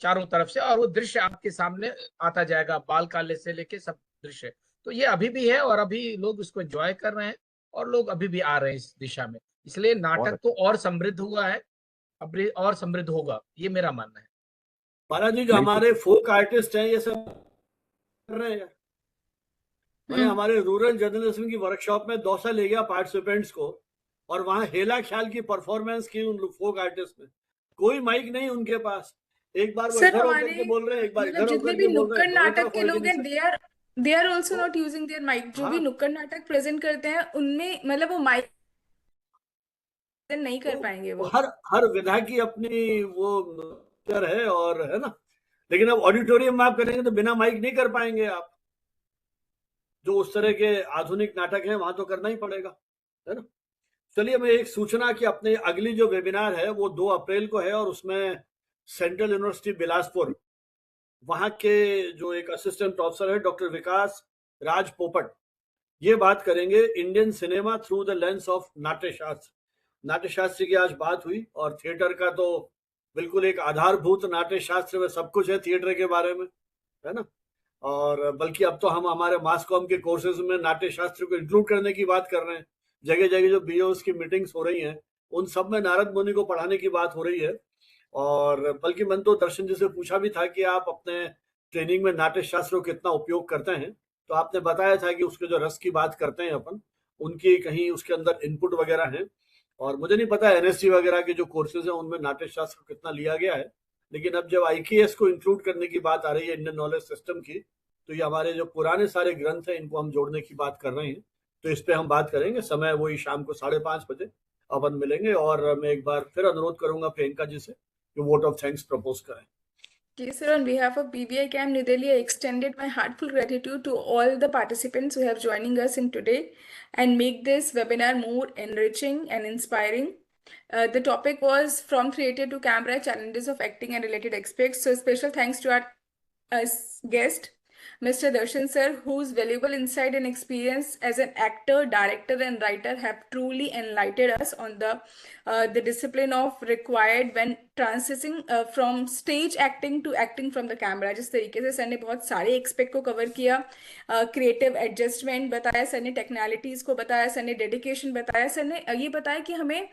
चारों तरफ से और वो दृश्य आपके सामने आता जाएगा, बाल काले से लेके सब दृश्य। तो ये अभी भी है और अभी लोग इसको एंजॉय कर रहे हैं और लोग अभी भी आ रहे हैं इस दिशा में। इसलिए नाटक तो और समृद्ध हुआ है, अब और समृद्ध होगा, ये मेरा मानना है। बालाजी जी, जो हमारे फोक आर्टिस्ट हैं ये सब कर रहे हैं। मैंने हमारे रूरल जर्नलिज्म की वर्कशॉप में दौसा ले गया पार्टिसिपेंट्स को और वहां हेला ख्याल की परफॉर्मेंस की उन फोक आर्टिस्ट में। कोई माइक नहीं उनके पास, एक बार वो इधर होकर के बोल रहे हैं, एक बार इधर जितने होकर भी के बोल रहे नुक्कड़ हैं, नाटक के लोग हैं, they are also not using their mic। जो भी नुक्कड़ नाटक प्रेजेंट करते हैं उनमें मतलब वो माइक नहीं कर पाएंगे वो। हर विधा की अपनी वो नृत्य है और, है ना। लेकिन अब ऑडिटोरियम में आप करेंगे तो बिना माइक नहीं कर पाएंगे आप। जो उस तरह के आधुनिक नाटक हैं वहां तो करना ही पड़ेगा, है ना। चलिए, मैं एक सूचना कि अपने अगली जो वेबिनार है वो 2 अप्रैल को है और उसमें सेंट्रल यूनिवर्सिटी बिलासपुर वहां के जो एक असिस्टेंट प्रोफेसर है डॉक्टर विकास राज पोपट, ये बात करेंगे Indian cinema through the lens of Natyashastra. Natyashastra की आज बात हुई और थिएटर का तो बिल्कुल एक आधारभूत नाट्यशास्त्र में सब कुछ है थिएटर के बारे में, है ना। और बल्कि अब तो हम हमारे मास कॉम के कोर्सेज में नाट्यशास्त्र को इंक्लूड करने की बात कर रहे हैं। जगह जगह जो बीओस की मीटिंग्स हो रही हैं उन सब में नारद मुनि को पढ़ाने की बात हो रही है। और बल्कि मैंने तो दर्शन जी से पूछा भी था कि आप अपने ट्रेनिंग में नाट्यशास्त्र को कितना उपयोग करते हैं, तो आपने बताया था कि उसके जो रस की बात करते हैं अपन, उनकी कहीं उसके अंदर इनपुट वगैरह है। और मुझे नहीं पता एनएससी वगैरह के जो कोर्सेज हैं उनमें नाट्यशास्त्र को कितना लिया गया है, लेकिन अब जब आईकेएस को इंक्लूड करने की बात आ रही है इंडियन नॉलेज सिस्टम की, तो ये हमारे जो पुराने सारे ग्रंथ हैं इनको हम जोड़ने की बात कर रहे हैं। तो इस पे हम बात करेंगे। समय वही शाम को 5:30 बजे अपन मिलेंगे और मैं एक बार फिर अनुरोध करूंगा प्रियंका जी से कि वोट ऑफ थैंक्स प्रपोज करें। Yes, sir. On behalf of BBI Camp New Delhi, I extended my heartfelt gratitude to all the participants who have joining us in today and make this webinar more enriching and inspiring. The topic was From Theatre to Camera, Challenges of Acting and Related Aspects. So special thanks to our guest, Mr. Darshan sir, whose valuable insight and experience as an actor, director, and writer have truly enlightened us on the discipline of required when transitioning from stage acting to acting from the camera। जिस तरीके से सर ने बहुत सारे एक्सपेक्ट को कवर किया, क्रिएटिव एडजस्टमेंट बताया सर ने, टेक्नैलिटीज को बताया सर ने, डेडिकेशन बताया सर ने, ये बताया कि हमें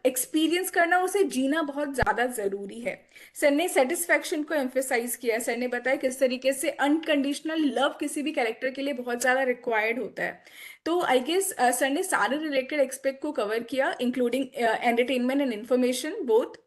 एक्सपीरियंस करना, उसे जीना बहुत ज़्यादा ज़रूरी है। सर ने सेटिस्फैक्शन को एम्फेसाइज किया, सर ने बताया किस तरीके से अनकंडीशनल लव किसी भी कैरेक्टर के लिए बहुत ज़्यादा रिक्वायर्ड होता है। तो आई गेस सर ने सारे रिलेटेड एस्पेक्ट को कवर किया, including entertainment and information both.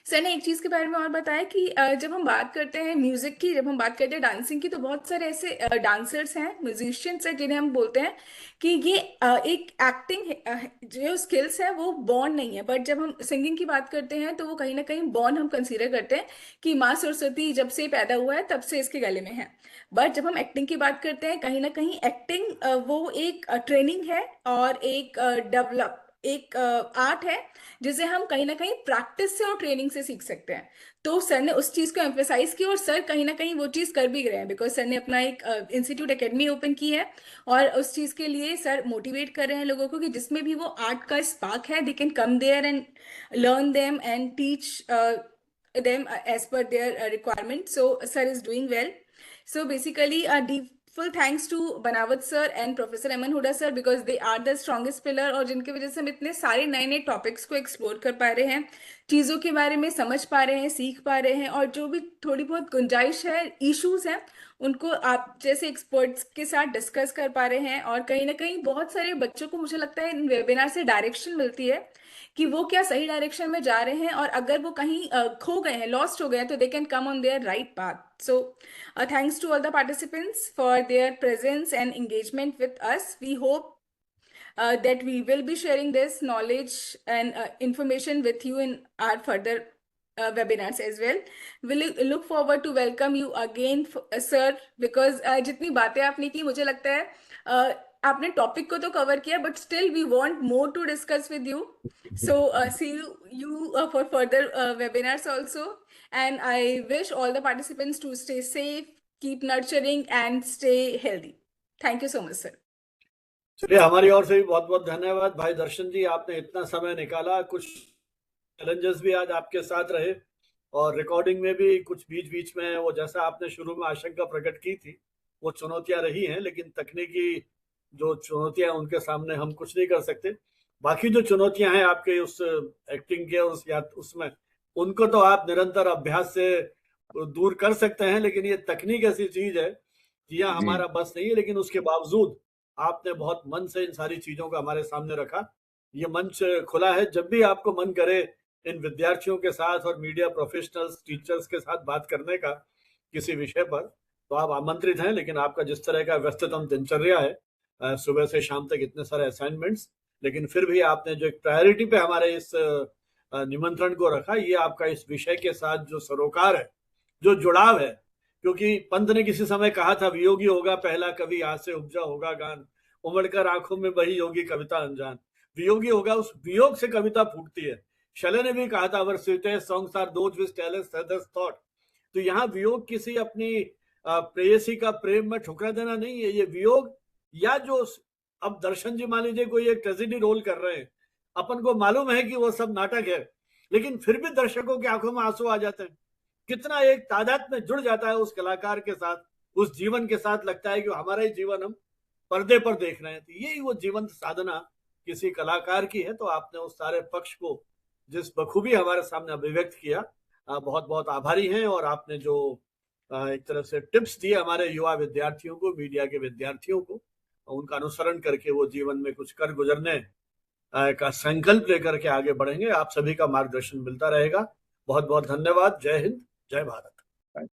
Sir ने एक चीज़ के बारे में और बताया कि जब हम बात करते हैं म्यूज़िक की, जब हम बात करते हैं डांसिंग की, तो बहुत सारे ऐसे डांसर्स हैं, म्यूजिशियंस हैं, जिन्हें हम बोलते हैं कि ये एक एक्टिंग जो स्किल्स है वो बॉर्न नहीं है। बट जब हम सिंगिंग की बात करते हैं तो वो कहीं ना कहीं बॉर्न हम कंसीडर करते हैं कि माँ सरस्वती जब से पैदा हुआ है तब से इसके गले में है। बट जब हम एक्टिंग की बात करते हैं, कहीं ना कहीं एक्टिंग वो एक ट्रेनिंग है और एक डेवलप एक आर्ट है जिसे हम कहीं ना कहीं प्रैक्टिस से और ट्रेनिंग से सीख सकते हैं। तो सर ने उस चीज़ को एम्फेसाइज किया और सर कहीं ना कहीं वो चीज़ कर भी रहे हैं, बिकॉज सर ने अपना एक इंस्टीट्यूट एकेडमी ओपन की है और उस चीज़ के लिए सर मोटिवेट कर रहे हैं लोगों को कि जिसमें भी वो आर्ट का स्पार्क है, they can come there and learn them and teach them as per their requirement. So sir is doing well. So basically full thanks to Banawat sir and Professor Aman Huda sir because they are the strongest pillar और जिनकी वजह से हम इतने सारे नए नए टॉपिक्स को एक्सप्लोर कर पा रहे हैं, चीज़ों के बारे में समझ पा रहे हैं, सीख पा रहे हैं, और जो भी थोड़ी बहुत गुंजाइश है, इश्यूज हैं, उनको आप जैसे एक्सपर्ट्स के साथ डिस्कस कर पा रहे हैं। और कहीं ना कहीं बहुत सारे बच्चों को मुझे लगता है इन वेबिनार से डायरेक्शन मिलती है कि वो क्या सही डायरेक्शन में जा रहे हैं, और अगर वो कहीं खो गए हैं, लॉस्ट हो गए हैं, तो दे can come on their right path. So thanks to all the participants for their presence and engagement with us. We hope that we will be sharing this knowledge and information with you in our further webinars as well. We'll look forward to welcome you again, sir, because जितनी बातें आपने की, मुझे लगता है आपने टॉपिक को तो कवर किया, but still we want more to discuss with you. So see you for further webinars also. And I wish all the participants to stay safe, keep nurturing, and stay healthy. Thank you so much, sir. चलिए, हमारी ओर से भी बहुत बहुत धन्यवाद भाई दर्शन जी, आपने इतना समय निकाला। कुछ चैलेंजेस भी आज आपके साथ रहे और रिकॉर्डिंग में भी कुछ बीच बीच में वो जैसा आपने शुरू में आशंका प्रकट की थी वो चुनौतियां रही हैं, लेकिन तकनीकी जो चुनौतियां हैं उनके सामने हम कुछ नहीं कर सकते। बाकी जो चुनौतियां हैं आपके उस एक्टिंग के उसमें, उनको तो आप निरंतर अभ्यास से दूर कर सकते हैं, लेकिन ये तकनीक ऐसी चीज है कि यह हमारा बस नहीं है। लेकिन उसके बावजूद आपने बहुत मन से इन सारी चीजों को हमारे सामने रखा। ये मंच खुला है, जब भी आपको मन करे इन विद्यार्थियों के साथ और मीडिया प्रोफेशनल्स, टीचर्स के साथ बात करने का किसी विषय पर, तो आप आमंत्रित हैं। लेकिन आपका जिस तरह का व्यस्ततम दिनचर्या है, सुबह से शाम तक इतने सारे असाइनमेंट्स, लेकिन फिर भी आपने जो एक प्रायोरिटी पे हमारे इस निमंत्रण को रखा, ये आपका इस विषय के साथ जो सरोकार है, जो जुड़ाव है। क्योंकि पंत ने किसी समय कहा था, वियोगी होगा पहला कवि, आज से उपजा होगा गान, उमड़कर आंखों में बही योगी कविता अनजान। वियोगी होगा, उस वियोग से कविता फूटती है। शैले ने भी कहा था, our sweetest songs are those which tell us saddest thought. तो यहाँ वियोग किसी अपनी प्रेयसी का प्रेम में ठुकरा देना नहीं है, ये वियोग, या जो अब दर्शन जी मान लीजिए कोई एक ट्रेजेडी रोल कर रहे हैं, अपन को मालूम है कि वो सब नाटक है, लेकिन फिर भी दर्शकों की आंखों में आंसू आ जाते हैं। कितना एक तादाद में जुड़ जाता है उस कलाकार के साथ, उस जीवन के साथ, लगता है कि हमारा ही जीवन हम पर्दे पर देख रहे हैं। तो यही वो जीवंत साधना किसी कलाकार की है। तो आपने उस सारे पक्ष को जिस बखूबी हमारे सामने अभिव्यक्त किया, बहुत बहुत आभारी हैं। और आपने जो एक तरह से टिप्स दिए हमारे युवा विद्यार्थियों को, मीडिया के विद्यार्थियों को, उनका अनुसरण करके वो जीवन में कुछ कर गुजरने का संकल्प लेकर के आगे बढ़ेंगे। आप सभी का मार्गदर्शन मिलता रहेगा। बहुत बहुत धन्यवाद। जय हिंद, जय भारत।